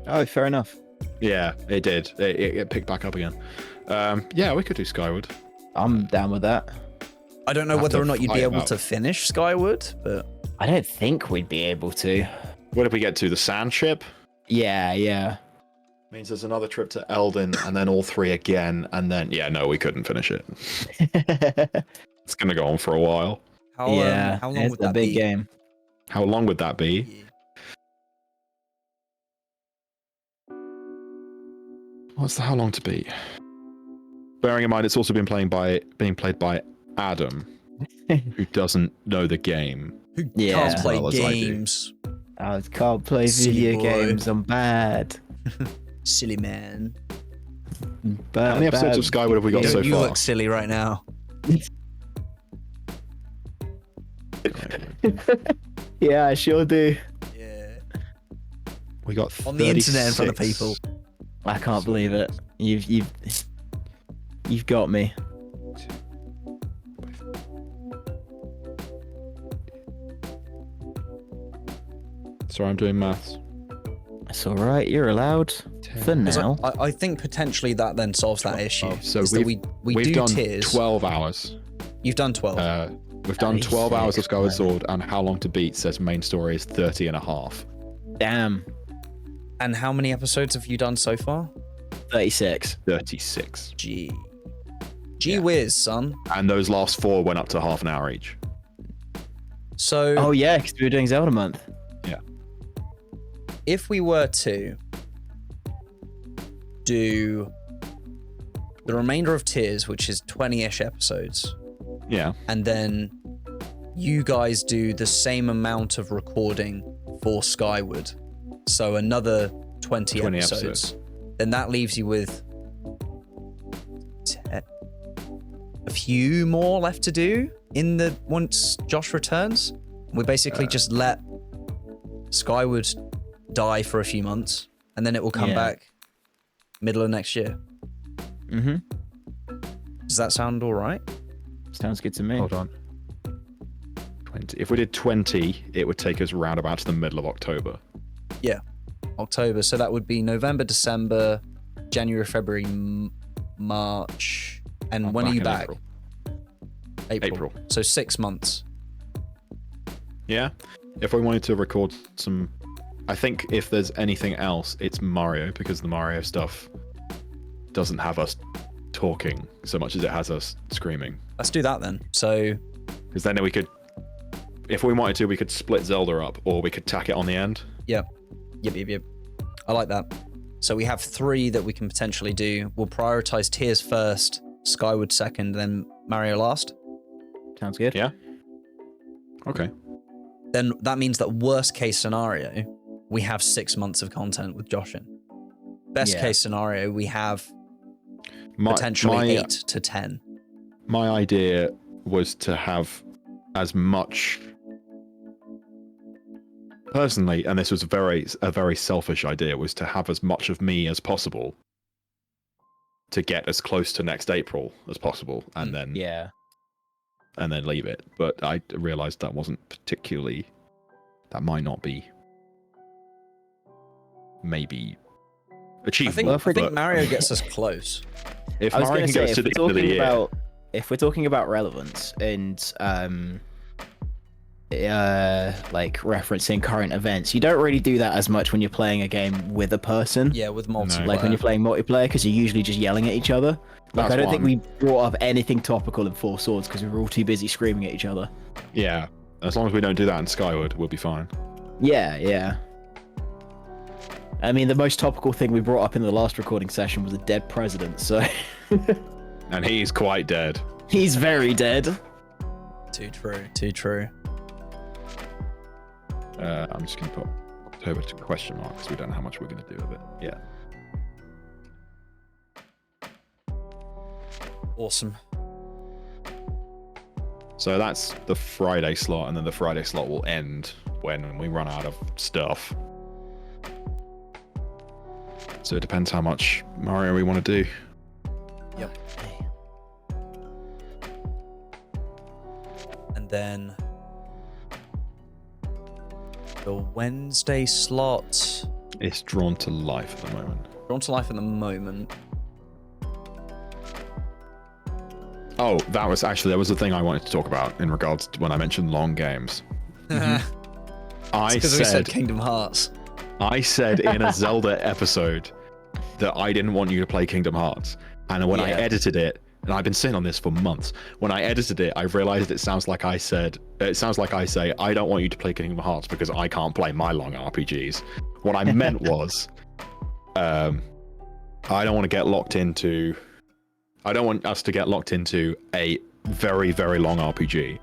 Speaker 2: Oh, fair enough.
Speaker 1: Yeah, it did. It picked back up again. Yeah, we could do Skyward.
Speaker 2: I'm down with that.
Speaker 3: I don't know
Speaker 1: Have
Speaker 3: whether
Speaker 1: to
Speaker 3: or not you'd be
Speaker 1: fight
Speaker 3: able
Speaker 1: about-
Speaker 3: to finish Skyward, but
Speaker 2: I don't think we'd be able to.
Speaker 1: What did we get to? The sand ship?
Speaker 2: Yeah.
Speaker 1: Means there's another trip to Eldin, and then all 3 again, and then no, we couldn't finish it. It's gonna go on for a while.
Speaker 3: how long
Speaker 2: it's
Speaker 3: would
Speaker 2: a
Speaker 3: that
Speaker 2: big
Speaker 3: be?
Speaker 2: game.
Speaker 1: How long would that be?
Speaker 3: Yeah.
Speaker 1: How long to be? Bearing in mind, it's also being played by Adam, who doesn't know the game.
Speaker 3: Who
Speaker 2: Yeah.
Speaker 3: can't play
Speaker 1: Well, as I do.
Speaker 3: games?
Speaker 2: I can't play
Speaker 3: Silly
Speaker 2: video
Speaker 3: boy.
Speaker 2: games. I'm bad.
Speaker 3: Silly man.
Speaker 2: Bad
Speaker 1: How many episodes of Skyward have we got so
Speaker 3: You
Speaker 1: far?
Speaker 3: look silly right now.
Speaker 2: Yeah, I sure do.
Speaker 3: Yeah.
Speaker 1: We got
Speaker 3: On the internet in front of
Speaker 1: 36.
Speaker 3: people.
Speaker 2: I can't believe it. You've got me.
Speaker 1: Sorry, I'm doing maths.
Speaker 2: It's all right. You're allowed for
Speaker 3: 'Cause
Speaker 2: now.
Speaker 3: I think potentially that then solves that issue.
Speaker 1: So
Speaker 3: is that
Speaker 1: we've
Speaker 3: we do
Speaker 1: done
Speaker 3: tiers.
Speaker 1: 12 hours.
Speaker 3: You've done 12.
Speaker 1: We've done 12 hours of
Speaker 2: 36,
Speaker 1: Skyward
Speaker 2: man.
Speaker 1: Sword, and how long to beat says main story is 30 and a half.
Speaker 2: Damn.
Speaker 3: And how many episodes have you done so far?
Speaker 2: 36.
Speaker 1: 36.
Speaker 3: Gee
Speaker 1: Yeah.
Speaker 3: whiz, son.
Speaker 1: And those last 4 went up to half an hour each.
Speaker 3: So
Speaker 2: Oh yeah, because we were doing Zelda month.
Speaker 3: if we were to do the remainder of tiers, which is 20-ish episodes,
Speaker 1: Yeah.
Speaker 3: and then you guys do the same amount of recording for Skyward, so another 20 episodes, then that leaves you with a few more left to do in the once Josh returns. We basically just let Skyward die for a few months, and then it will come back middle of next year.
Speaker 2: Mm-hmm.
Speaker 3: Does that sound all right?
Speaker 2: Sounds good to me.
Speaker 1: Hold on. 20. If we did 20, it would take us round about to the middle of October.
Speaker 3: October, so that would be November, December, January, February, March, and
Speaker 1: I'm
Speaker 3: when are you
Speaker 1: in
Speaker 3: back?
Speaker 1: April.
Speaker 3: So 6 months.
Speaker 1: Yeah. If we wanted to record some, I think if there's anything else, it's Mario, because the Mario stuff doesn't have us talking so much as it has us screaming.
Speaker 3: Let's do that then. So
Speaker 1: Because then we could, if we wanted to, we could split Zelda up, or we could tack it on the end.
Speaker 3: Yep. I like that. So we have 3 that we can potentially do. We'll prioritize tiers first, Skyward second, then Mario last.
Speaker 2: Sounds good.
Speaker 1: Yeah. Okay.
Speaker 3: Then that means that worst case scenario, we have 6 months of content with Josh in. Best case scenario, we have potentially 8 to 10.
Speaker 1: My idea was to have as much. personally, and this was a very selfish idea, was to have as much of me as possible to get as close to next April as possible, and then leave it. But I realized that might not be maybe achievable.
Speaker 3: I think Mario gets us close.
Speaker 1: If
Speaker 2: I was
Speaker 1: Mario
Speaker 2: going to
Speaker 1: can
Speaker 2: say,
Speaker 1: get us to the end of the year,
Speaker 2: if we're talking about relevance and like referencing current events, you don't really do that as much when you're playing a game with a person.
Speaker 3: Yeah, with multiplayer.
Speaker 2: Like when you're playing multiplayer, because you're usually just yelling at each other. Like, I don't think we brought up anything topical in Four Swords because we were all too busy screaming at each other.
Speaker 1: Yeah, as long as we don't do that in Skyward, we'll be fine.
Speaker 2: Yeah. I mean, the most topical thing we brought up in the last recording session was a dead president, so...
Speaker 1: And he's quite dead.
Speaker 2: He's very dead.
Speaker 3: Too true.
Speaker 1: I'm just going to put October to question mark because we don't know how much we're going to do of it. Yeah.
Speaker 3: Awesome.
Speaker 1: So that's the Friday slot, and then the Friday slot will end when we run out of stuff. So it depends how much Mario we want to do.
Speaker 3: Yep. And then the Wednesday slot.
Speaker 1: It's drawn to life at the moment.
Speaker 3: Drawn to life at the moment.
Speaker 1: Oh, there was the thing I wanted to talk about in regards to when I mentioned long games.
Speaker 3: Because we said Kingdom Hearts.
Speaker 1: I said in a Zelda episode that I didn't want you to play Kingdom Hearts. And when I edited it, and I've been sitting on this for months, when I edited it, I realized it sounds like I say, I don't want you to play Kingdom Hearts because I can't play my long RPGs. What I meant was, I don't want us to get locked into a very, very long RPG.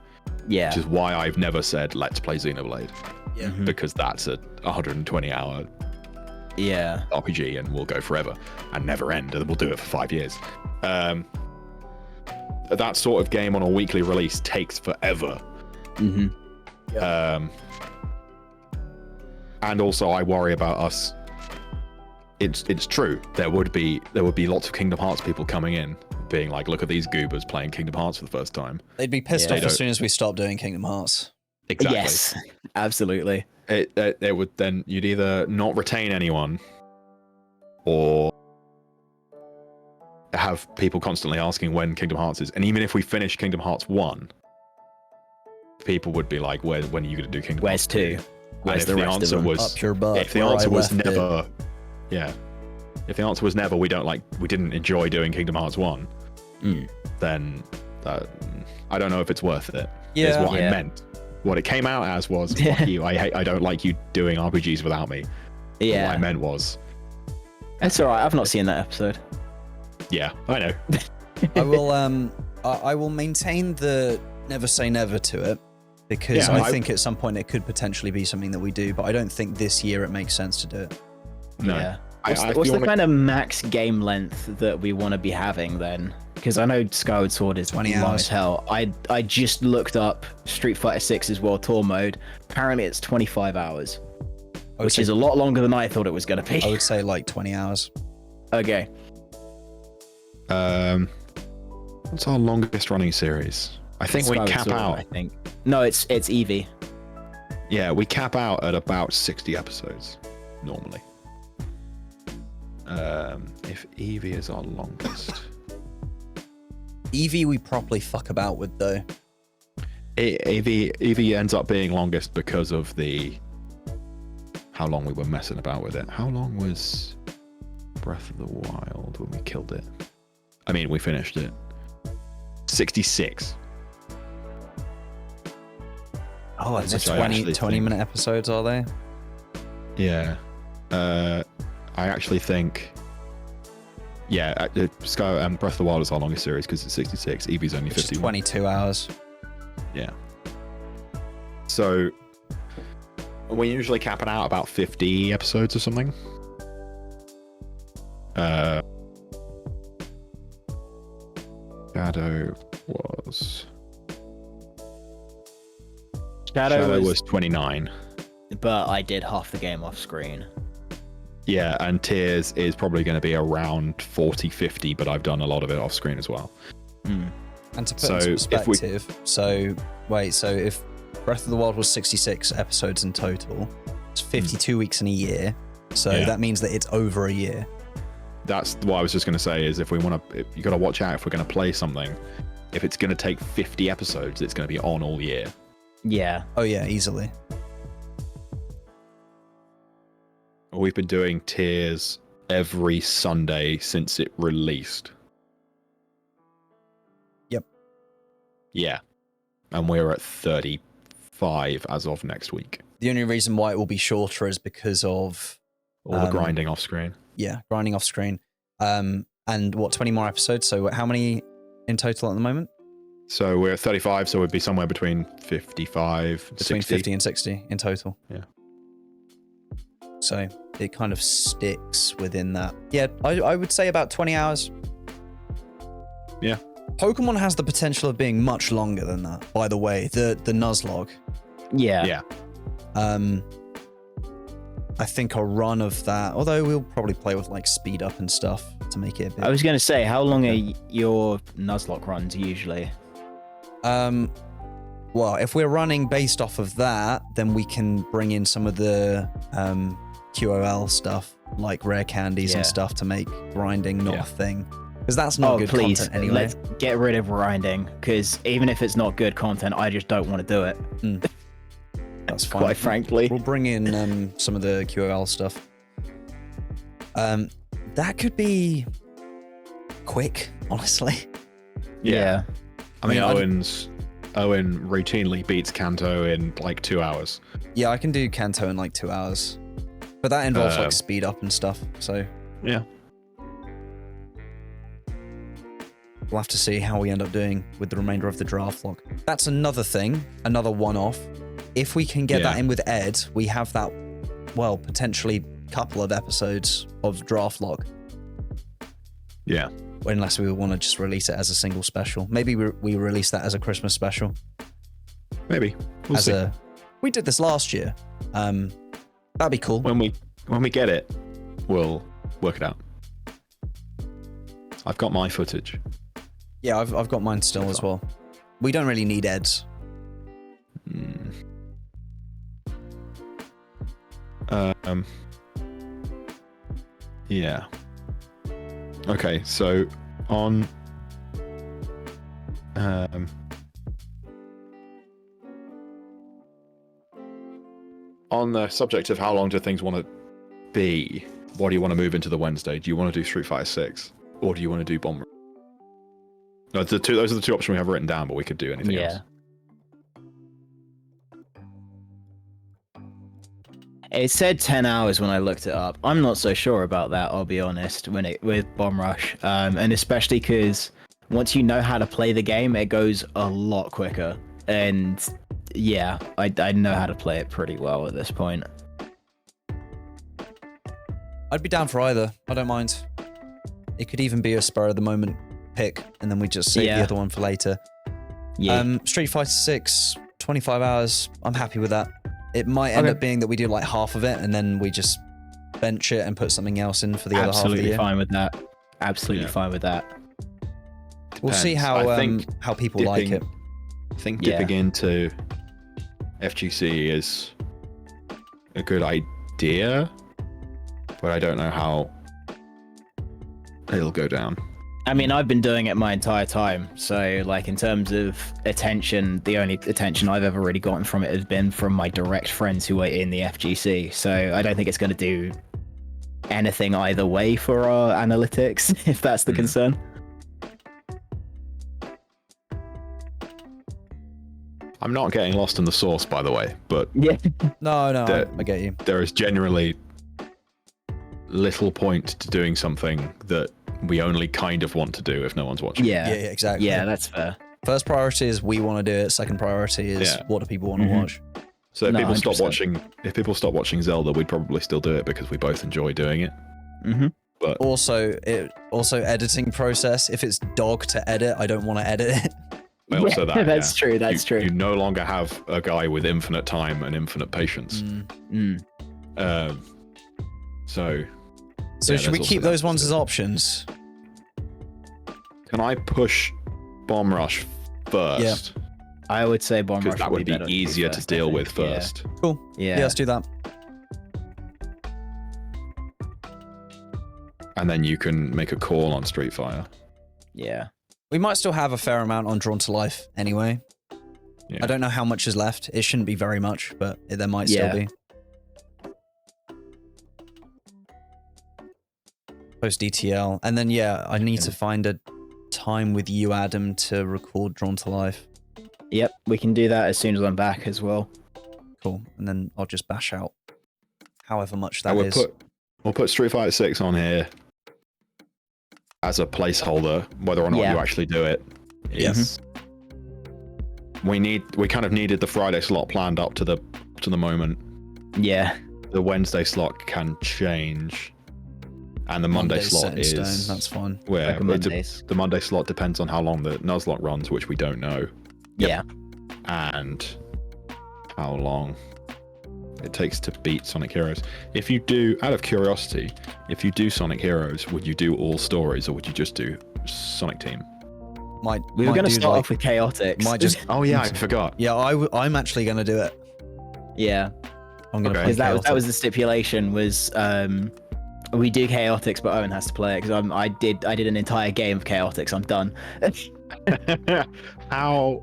Speaker 2: Yeah.
Speaker 1: Which is why I've never said, let's play Xenoblade.
Speaker 3: Yeah.
Speaker 1: Because that's a 120-hour RPG and will go forever and never end, and we'll do it for 5 years. That sort of game on a weekly release takes forever. And also I worry about us. It's true. There would be lots of Kingdom Hearts people coming in, being like, look at these goobers playing Kingdom Hearts for the first time.
Speaker 3: They'd be pissed off as soon as we stop doing Kingdom Hearts.
Speaker 1: Exactly.
Speaker 2: Yes, absolutely.
Speaker 1: It would then, you'd either not retain anyone or have people constantly asking when Kingdom Hearts is. And even if we finish Kingdom Hearts 1, people would be like, when are you going to do Kingdom Hearts 2?
Speaker 2: Where's the rest of them?
Speaker 3: Up your butt.
Speaker 1: If the answer was never, if the answer was never, we didn't enjoy doing Kingdom Hearts 1, then I don't know if it's worth it.
Speaker 3: Yeah.
Speaker 1: Is what I meant. What it came out as was, fuck you, I don't like you doing RPGs without me.
Speaker 2: Yeah.
Speaker 1: What I meant was,
Speaker 2: it's alright, I've not seen that episode.
Speaker 1: Yeah, I know.
Speaker 3: I will maintain the never say never to it, because I think at some point it could potentially be something that we do, but I don't think this year it makes sense to do it.
Speaker 1: No.
Speaker 2: Yeah. What's the kind of max game length that we want to be having then? Because I know Skyward Sword is
Speaker 3: 20
Speaker 2: long
Speaker 3: hours.
Speaker 2: as hell. I just looked up Street Fighter 6's World Tour mode. Apparently it's 25 hours, which is a lot longer than I thought it was going to be.
Speaker 3: I would say like 20 hours.
Speaker 2: Okay.
Speaker 1: What's our longest running series? I think we cap out.
Speaker 2: I think. No, it's Eevee.
Speaker 1: Yeah, we cap out at about 60 episodes normally. If Eevee is our longest,
Speaker 3: Eevee we properly fuck about with though.
Speaker 1: Eevee ends up being longest because of how long we were messing about with it. How long was Breath of the Wild when we killed it? I mean, we finished it. 66.
Speaker 3: Oh, it's
Speaker 1: Which I
Speaker 3: 20 minute episodes, are they?
Speaker 1: Yeah. I actually think, Sky and Breath of the Wild is our longest series because it's 66. Eevee's only 51.
Speaker 3: 22 hours.
Speaker 1: Yeah. So we usually cap it out about 50 episodes or something. Shadow was 29.
Speaker 2: but I did half the game off screen.
Speaker 1: Yeah, and Tears is probably going to be around 40, 50, but I've done a lot of it off screen as well.
Speaker 2: Hmm.
Speaker 3: And to put
Speaker 1: So
Speaker 3: into
Speaker 1: if
Speaker 3: perspective, so if Breath of the Wild was 66 episodes in total, it's 52 weeks in a year. So
Speaker 1: Yeah.
Speaker 3: that means that it's over a year.
Speaker 1: That's what I was just going to say, is if we want to, you got to watch out if we're going to play something. If it's going to take 50 episodes, it's going to be on all year.
Speaker 2: Yeah.
Speaker 3: Oh yeah, easily.
Speaker 1: We've been doing Tears every Sunday since it released.
Speaker 3: Yep.
Speaker 1: Yeah. And we're at 35 as of next week.
Speaker 3: The only reason why it will be shorter is because of
Speaker 1: All the grinding off screen.
Speaker 3: grinding off screen. And what, 20 more episodes? So how many in total at the moment?
Speaker 1: So we're at 35, so we'd be somewhere between 55,
Speaker 3: Between
Speaker 1: 60.
Speaker 3: 50 and 60 in total.
Speaker 1: Yeah.
Speaker 3: So it kind of sticks within that. Yeah, I would say about 20 hours.
Speaker 1: Yeah.
Speaker 3: Pokemon has the potential of being much longer than that, by the way. The Nuzlocke.
Speaker 2: Yeah.
Speaker 1: Yeah.
Speaker 3: I think a run of that, although we'll probably play with like speed up and stuff to make it a bit.
Speaker 2: I was going to say, how long are your Nuzlocke runs usually?
Speaker 3: Well, if we're running based off of that, then we can bring in some of the QOL stuff, like rare candies and stuff, to make grinding not a thing. Because that's not good content anyway.
Speaker 2: Let's get rid of grinding, because even if it's not good content, I just don't want to do it.
Speaker 3: That's fine.
Speaker 2: Quite frankly.
Speaker 3: We'll bring in some of the QOL stuff. That could be quick, honestly.
Speaker 1: Yeah. I mean,
Speaker 3: I
Speaker 1: Owen routinely beats Kanto in like 2 hours.
Speaker 3: Yeah, I can do Kanto in like 2 hours. But that involves like speed up and stuff, so...
Speaker 1: Yeah.
Speaker 3: We'll have to see how we end up doing with the remainder of the draft log. That's another thing, another one-off. If we can get that in with Ed, we have that, well, potentially couple of episodes of draft log.
Speaker 1: Yeah.
Speaker 3: Unless we want to just release it as a single special. Maybe we release that as a Christmas special.
Speaker 1: Maybe. We'll see.
Speaker 3: We did this last year. That'd be cool.
Speaker 1: When we get it, we'll work it out. I've got my footage.
Speaker 3: Yeah, I've got mine still as well. We don't really need Ed's.
Speaker 1: Yeah. Okay, so on the subject of how long do things want to be, what do you want to move into the Wednesday? Do you want to do Street Fighter 6 or do you want to do Bomb Rush? No, those are the two options we have written down, but we could do anything else.
Speaker 2: It said 10 hours when I looked it up. I'm not so sure about that, I'll be honest, with Bomb Rush. And especially because once you know how to play the game, it goes a lot quicker. And yeah, I know how to play it pretty well at this point.
Speaker 3: I'd be down for either. I don't mind. It could even be a spur of the moment pick, and then we just save the other one for later.
Speaker 2: Yeah.
Speaker 3: Street Fighter 6, 25 hours. I'm happy with that. It might end up being that we do like half of it, and then we just bench it and put something else in for the other half of the year.
Speaker 2: Absolutely fine with that. Absolutely fine with that.
Speaker 3: We'll see how people like it.
Speaker 1: I think dipping into FGC is a good idea, but I don't know how it'll go down.
Speaker 2: I mean, I've been doing it my entire time, so like in terms of attention, the only attention I've ever really gotten from it has been from my direct friends who are in the FGC, so I don't think it's going to do anything either way for our analytics, if that's the concern.
Speaker 1: I'm not getting lost in the sauce, by the way, but
Speaker 2: yeah,
Speaker 3: no, I get you.
Speaker 1: There is generally little point to doing something that we only kind of want to do if no one's watching.
Speaker 3: Yeah, exactly.
Speaker 2: Yeah, that's fair.
Speaker 3: First priority is we want to do it. Second priority is what do people want to watch.
Speaker 1: So if people
Speaker 2: 100%.
Speaker 1: stop watching Zelda, we'd probably still do it because we both enjoy doing it. But
Speaker 3: also editing process. If it's dog to edit, I don't want to edit it.
Speaker 1: Well, also that,
Speaker 2: that's true. That's true.
Speaker 1: You no longer have a guy with infinite time and infinite patience. So
Speaker 3: should we keep those ones as options?
Speaker 1: Can I push Bomb Rush first?
Speaker 2: Yeah. I would say Bomb Rush
Speaker 1: because that would be easier to deal with first.
Speaker 3: Cool.
Speaker 2: Yeah.
Speaker 3: Let's do that.
Speaker 1: And then you can make a call on Street Fighter.
Speaker 2: Yeah.
Speaker 3: We might still have a fair amount on Drawn to Life anyway.
Speaker 1: Yeah.
Speaker 3: I don't know how much is left. It shouldn't be very much, but there might still be. Post DTL. And then, I need to find a time with you, Adam, to record Drawn to Life.
Speaker 2: Yep, we can do that as soon as I'm back as well.
Speaker 3: Cool. And then I'll just bash out however much that is.
Speaker 1: We'll put Street Fighter 6 on here as a placeholder, whether or not you actually do it. Is we kind of needed the Friday slot planned up to the moment.
Speaker 2: Yeah.
Speaker 1: The Wednesday slot can change. And the Monday slot is
Speaker 3: stone. That's fine.
Speaker 1: Where
Speaker 2: Mondays.
Speaker 1: The Monday slot depends on how long the Nuzlocke runs, which we don't know.
Speaker 2: Yeah.
Speaker 1: And how long it takes to beat Sonic Heroes. If you do, out of curiosity, if you do Sonic Heroes, would you do all stories or would you just do Sonic Team?
Speaker 2: We were going to start off with Chaotix.
Speaker 1: Oh yeah, I forgot.
Speaker 3: Yeah, I'm actually going to do it.
Speaker 2: Yeah.
Speaker 3: I'm going to play
Speaker 2: because that was the stipulation was we do Chaotix, but Owen has to play it because I did an entire game of Chaotix. I'm done. How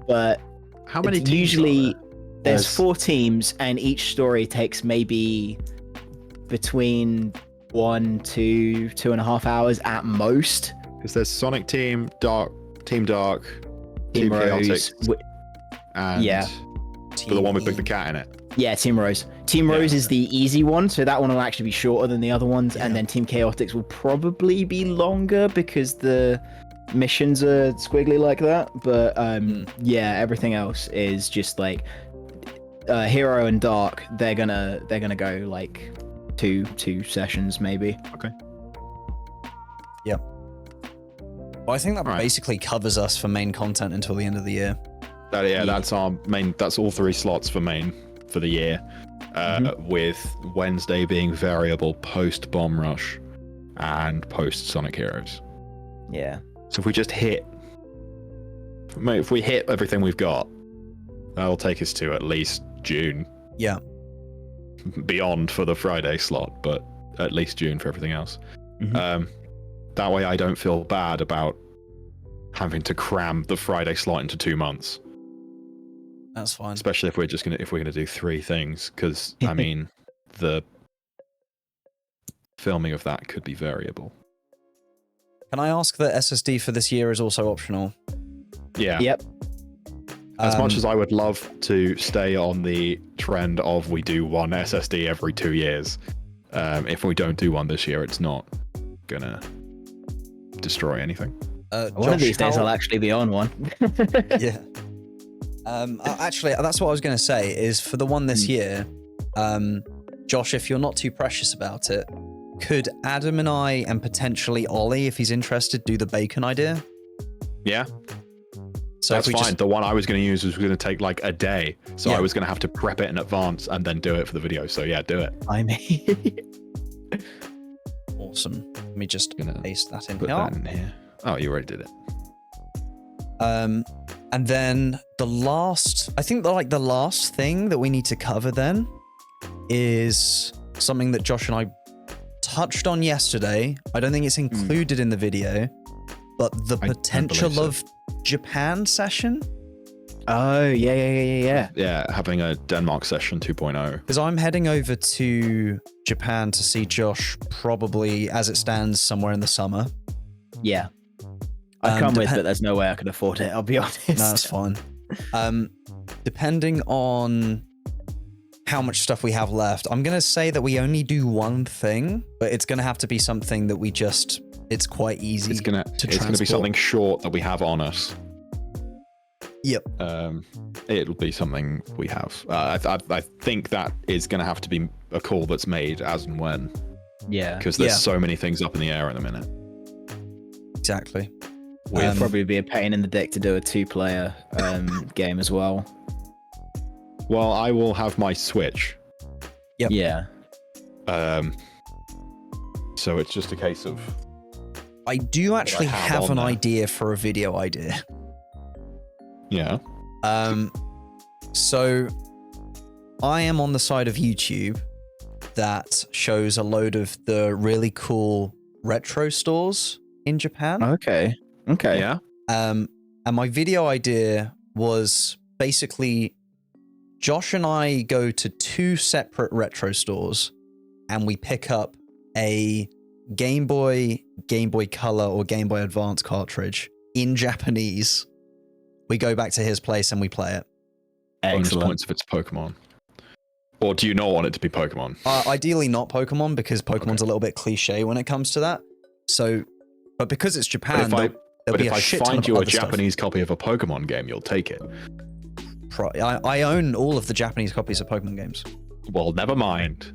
Speaker 2: many teams usually there's 4 teams and each story takes maybe between 1 to 2.5 hours at most.
Speaker 1: Because there's Sonic Team, Team Dark,
Speaker 2: Team Rose,
Speaker 1: Chaotix, and the one with Big the Cat in it.
Speaker 2: Yeah, Team Rose. Team Rose is the easy one, so that one will actually be shorter than the other ones, and then Team Chaotix will probably be longer because the missions are squiggly like that. But everything else is just like Hero and Dark. They're gonna go like two sessions maybe.
Speaker 1: Okay.
Speaker 3: Yeah. Well, I think that basically covers us for main content until the end of the year.
Speaker 1: That's our main. That's all 3 slots for main for the year, with Wednesday being variable post Bomb Rush and post Sonic Heroes.
Speaker 2: Yeah.
Speaker 1: So if we just hit everything we've got, that'll take us to at least June.
Speaker 3: Yeah.
Speaker 1: Beyond for the Friday slot, but at least June for everything else. That way I don't feel bad about having to cram the Friday slot into 2 months.
Speaker 3: That's fine.
Speaker 1: Especially if we're gonna do 3 things, because I mean the filming of that could be variable.
Speaker 3: Can I ask that SSD for this year is also optional?
Speaker 1: Yeah.
Speaker 2: Yep.
Speaker 1: As much as I would love to stay on the trend of we do 1 SSD every 2 years, if we don't do one this year, it's not gonna destroy anything.
Speaker 2: One of these days I'll actually be on one.
Speaker 3: Yeah. Actually, that's what I was going to say, is for the one this year, Josh, if you're not too precious about it, could Adam and I, and potentially Ollie, if he's interested, do the bacon idea?
Speaker 1: Yeah.
Speaker 3: So
Speaker 1: that's fine. The one I was going to use was going to take like a day. So I was going to have to prep it in advance and then do it for the video. So yeah, do it.
Speaker 2: I mean...
Speaker 3: Awesome. Let me just paste that in
Speaker 1: Put
Speaker 3: here.
Speaker 1: that in here. Oh, you already did it.
Speaker 3: And then the last thing that we need to cover then is something that Josh and I touched on yesterday. I don't think it's included in the video, but the potential of Japan session.
Speaker 2: Oh, yeah.
Speaker 1: Yeah, having a Denmark session 2.0.
Speaker 3: Because I'm heading over to Japan to see Josh probably, as it stands, somewhere in the summer.
Speaker 2: Yeah. I'd come with, but there's no way I could afford it, I'll be honest.
Speaker 3: No, that's fine. Depending on how much stuff we have left, I'm going to say that we only do one thing, but it's going to have to be something that it's quite easy
Speaker 1: It's going to be something short that we have on us.
Speaker 3: Yep.
Speaker 1: It'll be something we have. I think that is going to have to be a call that's made as and when.
Speaker 2: Yeah.
Speaker 1: Because there's so many things up in the air at the minute.
Speaker 3: Exactly.
Speaker 2: It'd probably be a pain in the dick to do a 2-player game as well.
Speaker 1: Well, I will have my Switch.
Speaker 3: Yep.
Speaker 2: Yeah.
Speaker 1: So it's just a case of...
Speaker 3: I do actually have
Speaker 1: on
Speaker 3: an
Speaker 1: there.
Speaker 3: idea for a video idea.
Speaker 1: Yeah.
Speaker 3: So I am on the side of YouTube that shows a load of the really cool retro stores in Japan.
Speaker 2: Okay.
Speaker 1: Yeah.
Speaker 3: And my video idea was basically Josh and I go to 2 separate retro stores and we pick up a Game Boy Color, or Game Boy Advance cartridge in Japanese. We go back to his place and we play it.
Speaker 1: Bonus
Speaker 2: Excellent.
Speaker 1: points if it's Pokemon. Or do you not want it to be Pokemon?
Speaker 3: Ideally not Pokemon, because Pokemon's a little bit cliche when it comes to that. So, but because it's Japan, there'll be a shit ton
Speaker 1: find
Speaker 3: of
Speaker 1: you a
Speaker 3: other stuff.
Speaker 1: Japanese copy of a Pokemon game, you'll take it.
Speaker 3: I own all of the Japanese copies of Pokemon games.
Speaker 1: Well, never mind.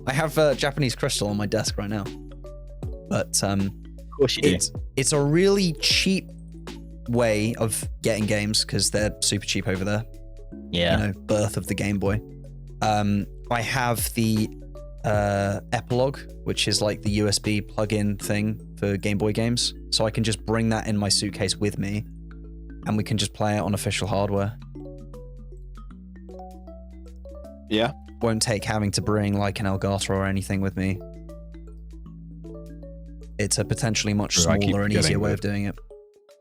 Speaker 3: I have Japanese Crystal on my desk right now. But
Speaker 2: Of course you do.
Speaker 3: it's a really cheap way of getting games because they're super cheap over there.
Speaker 2: Yeah.
Speaker 3: You know, birth of the Game Boy. I have the Epilogue, which is like the USB plug-in thing for Game Boy games. So I can just bring that in my suitcase with me and we can just play it on official hardware.
Speaker 1: Yeah.
Speaker 3: Won't take having to bring like an Elgato or anything with me. It's a potentially much
Speaker 1: True, I keep
Speaker 3: smaller and
Speaker 1: forgetting
Speaker 3: easier way
Speaker 1: that.
Speaker 3: of doing it.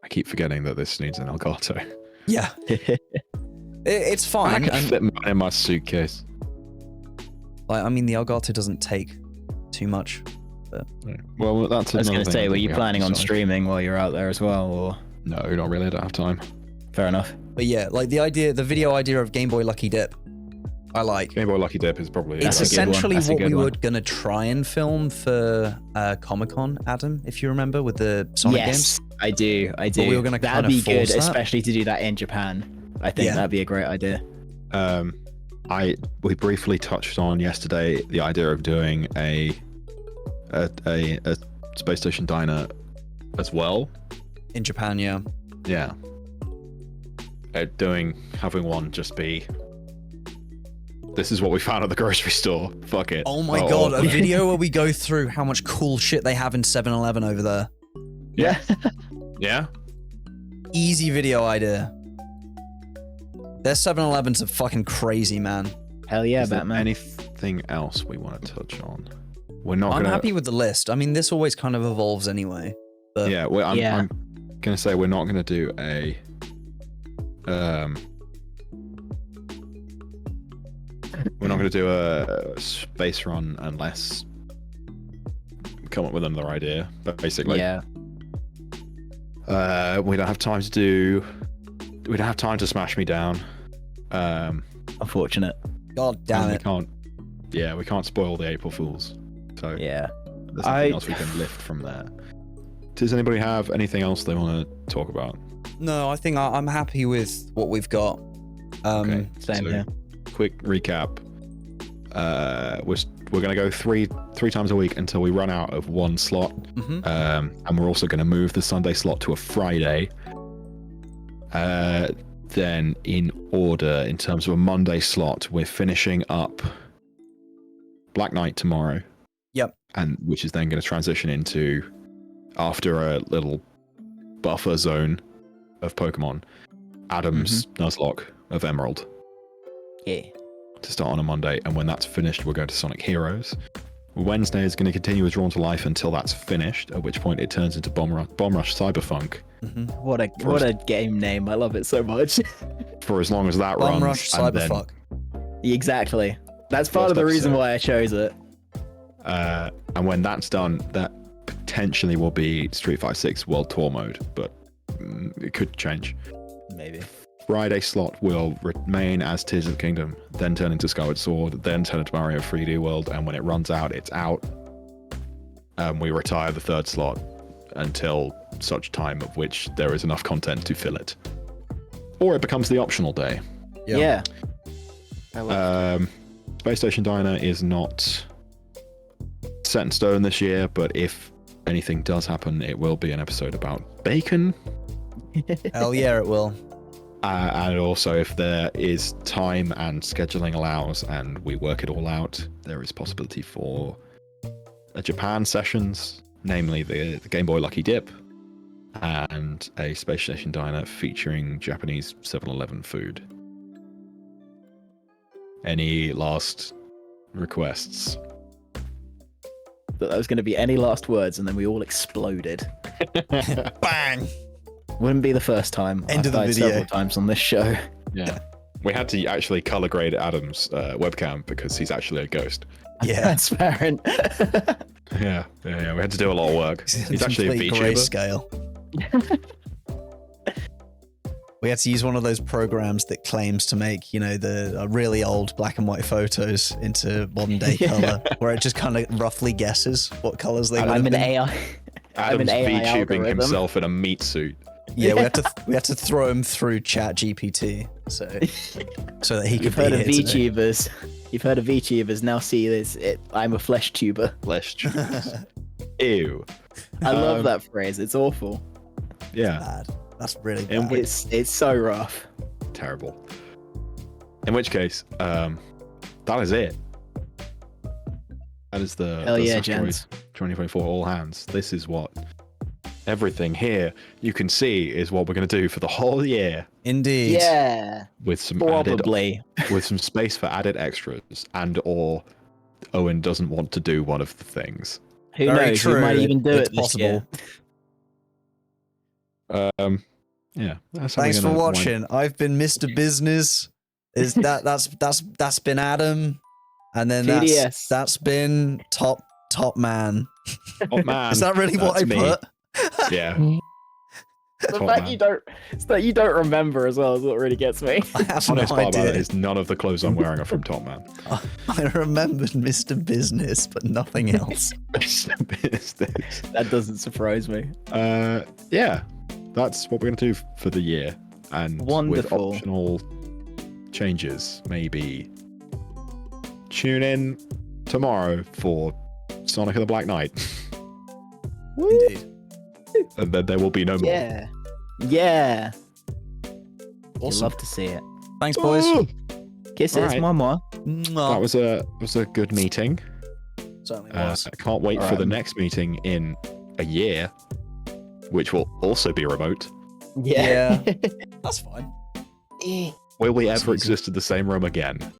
Speaker 1: I keep forgetting that this needs an Elgato.
Speaker 3: Yeah. It's
Speaker 1: I
Speaker 3: fine.
Speaker 1: can
Speaker 3: And,
Speaker 1: fit mine in my suitcase.
Speaker 3: like, I mean, the Elgato doesn't take too much.
Speaker 1: Well, that's
Speaker 2: I was
Speaker 1: another
Speaker 2: going to
Speaker 1: thing
Speaker 2: say,
Speaker 1: I
Speaker 2: were
Speaker 1: think
Speaker 2: you
Speaker 1: we have
Speaker 2: planning
Speaker 1: to
Speaker 2: on
Speaker 1: decide.
Speaker 2: streaming while you're out there as well, or?
Speaker 1: No, not really. I don't have time.
Speaker 2: Fair enough.
Speaker 3: But yeah, like the video idea of Game Boy Lucky Dip, I like.
Speaker 1: Game Boy Lucky Dip is probably...
Speaker 3: It's
Speaker 2: That's a good one.
Speaker 3: essentially
Speaker 2: That's a
Speaker 3: what
Speaker 2: good
Speaker 3: we
Speaker 2: one.
Speaker 3: were going to try and film for Comic-Con, Adam, if you remember, with the Sonic games.
Speaker 2: I do.
Speaker 3: But we were gonna
Speaker 2: That'd
Speaker 3: kinda
Speaker 2: be good,
Speaker 3: force that.
Speaker 2: especially to do that in Japan. I think
Speaker 3: Yeah.
Speaker 2: that'd be a great idea.
Speaker 1: We briefly touched on yesterday the idea of doing a space station diner as well.
Speaker 3: In Japan, yeah.
Speaker 1: Yeah. Having one just be... This is what we found at the grocery store. Fuck it.
Speaker 3: Oh my god, a video where we go through how much cool shit they have in 7-Eleven over there.
Speaker 1: Yeah. Yeah.
Speaker 3: Easy video idea. Their 7-Elevens are fucking crazy, man.
Speaker 2: Hell yeah,
Speaker 1: Is there
Speaker 2: Batman.
Speaker 1: anything else we want to touch on? We're not
Speaker 3: I'm
Speaker 1: gonna...
Speaker 3: happy with the list. I mean, this always kind of evolves anyway. But
Speaker 1: Yeah, I'm gonna say we're not gonna do a we're not gonna do a space run unless we come up with another idea. But basically,
Speaker 2: Yeah.
Speaker 1: we don't have time to do. We don't have time to smash me down.
Speaker 2: Unfortunate.
Speaker 3: god damn
Speaker 1: and
Speaker 3: it.
Speaker 1: we can't. Yeah, we can't spoil the April Fools. So
Speaker 2: Yeah.
Speaker 1: there's nothing else we can lift from there. Does anybody have anything else they want to talk about?
Speaker 3: No, I think I'm happy with what we've got.
Speaker 1: Okay,
Speaker 2: Same
Speaker 1: so
Speaker 2: here.
Speaker 1: quick recap. We're gonna go three times a week until we run out of one slot.
Speaker 3: Mhm.
Speaker 1: And we're also gonna move the Sunday slot to a Friday. Then in order, in terms of a Monday slot, we're finishing up Black Knight tomorrow.
Speaker 3: Yep.
Speaker 1: And which is then going to transition into, after a little buffer zone of Pokemon, Adam's Nuzlocke of Emerald
Speaker 2: Yeah.
Speaker 1: to start on a Monday. And when that's finished, we'll go to Sonic Heroes. Wednesday is going to continue with Drawn to Life until that's finished, at which point it turns into Bomb Rush Cyberpunk.
Speaker 3: Mhm.
Speaker 2: What a game name. I love it so much.
Speaker 1: For as long as that
Speaker 3: Bomb
Speaker 1: runs.
Speaker 3: Rush
Speaker 1: and then,
Speaker 3: Cyberfuck.
Speaker 2: Exactly. That's part
Speaker 1: First
Speaker 2: of the reason
Speaker 1: episode.
Speaker 2: why I chose it.
Speaker 1: and when that's done, that potentially will be Street Fighter 6 World Tour mode, but it could change.
Speaker 2: Maybe.
Speaker 1: Friday slot will remain as Tears of the Kingdom, then turn into Skyward Sword, then turn into Mario 3D World, and when it runs out, it's out. We retire the third slot until such time of which there is enough content to fill it. Or it becomes the optional day.
Speaker 2: Yeah. I love
Speaker 1: Space Station Diner is not set in stone this year, but if anything does happen, it will be an episode about bacon.
Speaker 3: Hell yeah, it will.
Speaker 1: And also, if there is time and scheduling allows, and we work it all out, there is possibility for a Japan sessions, namely the Game Boy Lucky Dip, and a Space Station Diner featuring Japanese 7-Eleven food. Any last requests?
Speaker 2: That was going to be any last words, and then we all exploded.
Speaker 3: Bang!
Speaker 2: Wouldn't be the first time.
Speaker 3: End
Speaker 2: I've
Speaker 3: of the
Speaker 2: died
Speaker 3: video.
Speaker 2: several times on this show.
Speaker 1: Yeah. We had to actually color grade Adam's webcam because he's actually a ghost.
Speaker 3: Yeah.
Speaker 2: Transparent.
Speaker 1: Yeah. We had to do a lot of work. He's actually a
Speaker 3: Complete
Speaker 1: VTuber.
Speaker 3: grayscale. We had to use one of those programs that claims to make, the really old black and white photos into modern day color, where it just kind of roughly guesses what colors they would have
Speaker 2: I'm an
Speaker 3: been.
Speaker 2: AI. I'm
Speaker 1: Adam's
Speaker 2: an AI
Speaker 1: VTubing
Speaker 2: algorithm.
Speaker 1: himself in a meat suit.
Speaker 3: Yeah, we had to throw him through Chat GPT, so that he could
Speaker 2: You've
Speaker 3: be
Speaker 2: heard of
Speaker 3: here today.
Speaker 2: VTubers. You've heard of VTubers. Now see this. I'm a flesh tuber.
Speaker 1: Flesh tubes. Ew.
Speaker 2: I love that phrase. It's awful.
Speaker 1: Yeah.
Speaker 3: Bad. That's really
Speaker 1: In
Speaker 3: bad.
Speaker 1: which-
Speaker 2: It's so rough.
Speaker 1: Terrible. In which case, that is it. That is the
Speaker 2: Hell yeah,
Speaker 1: Sassteroid
Speaker 2: gents.
Speaker 1: 2024 All Hands. This is what everything here you can see is what we're going to do for the whole year,
Speaker 3: Indeed.
Speaker 2: Yeah,
Speaker 1: with some
Speaker 2: probably.
Speaker 1: with some space for added extras, and or Owen doesn't want to do one of the things.
Speaker 2: Who
Speaker 3: Very
Speaker 2: knows?
Speaker 3: true.
Speaker 2: We might even do
Speaker 3: It's
Speaker 2: it this year.
Speaker 1: Yeah. That's how
Speaker 3: Thanks
Speaker 1: we're
Speaker 3: for
Speaker 1: gonna wind-
Speaker 3: watching. I've been Mr. Business. That's been Adam, and then
Speaker 2: TDS.
Speaker 3: that's been Top Man.
Speaker 1: Oh, man,
Speaker 3: Is that really what I
Speaker 1: that's me.
Speaker 3: put?
Speaker 1: Yeah.
Speaker 2: The
Speaker 1: Top
Speaker 2: fact
Speaker 1: man.
Speaker 2: it's that you don't remember as well is what really gets me.
Speaker 3: I have
Speaker 1: The
Speaker 3: no
Speaker 1: funniest part about it
Speaker 3: idea.
Speaker 1: is none of the clothes I'm wearing are from Top Man.
Speaker 3: I remembered Mr. Business, but nothing else.
Speaker 2: That doesn't surprise me.
Speaker 1: Yeah, that's what we're going to do for the year. And
Speaker 2: Wonderful.
Speaker 1: with optional changes, maybe tune in tomorrow for Sonic and the Black Knight.
Speaker 3: Indeed.
Speaker 1: And then there will be no more.
Speaker 2: Yeah. Yeah.
Speaker 3: Awesome.
Speaker 2: Love to see it.
Speaker 3: Thanks, boys.
Speaker 1: Ooh,
Speaker 2: Kisses,
Speaker 1: Alright.
Speaker 2: mama.
Speaker 1: that was a good meeting.
Speaker 3: Certainly
Speaker 1: I
Speaker 3: was.
Speaker 1: can't wait for
Speaker 2: Alright.
Speaker 1: the next meeting in a year, which will also be remote.
Speaker 2: Yeah.
Speaker 3: That's fine.
Speaker 1: Will we
Speaker 3: That's
Speaker 1: ever
Speaker 3: easy.
Speaker 1: exist in the same room again?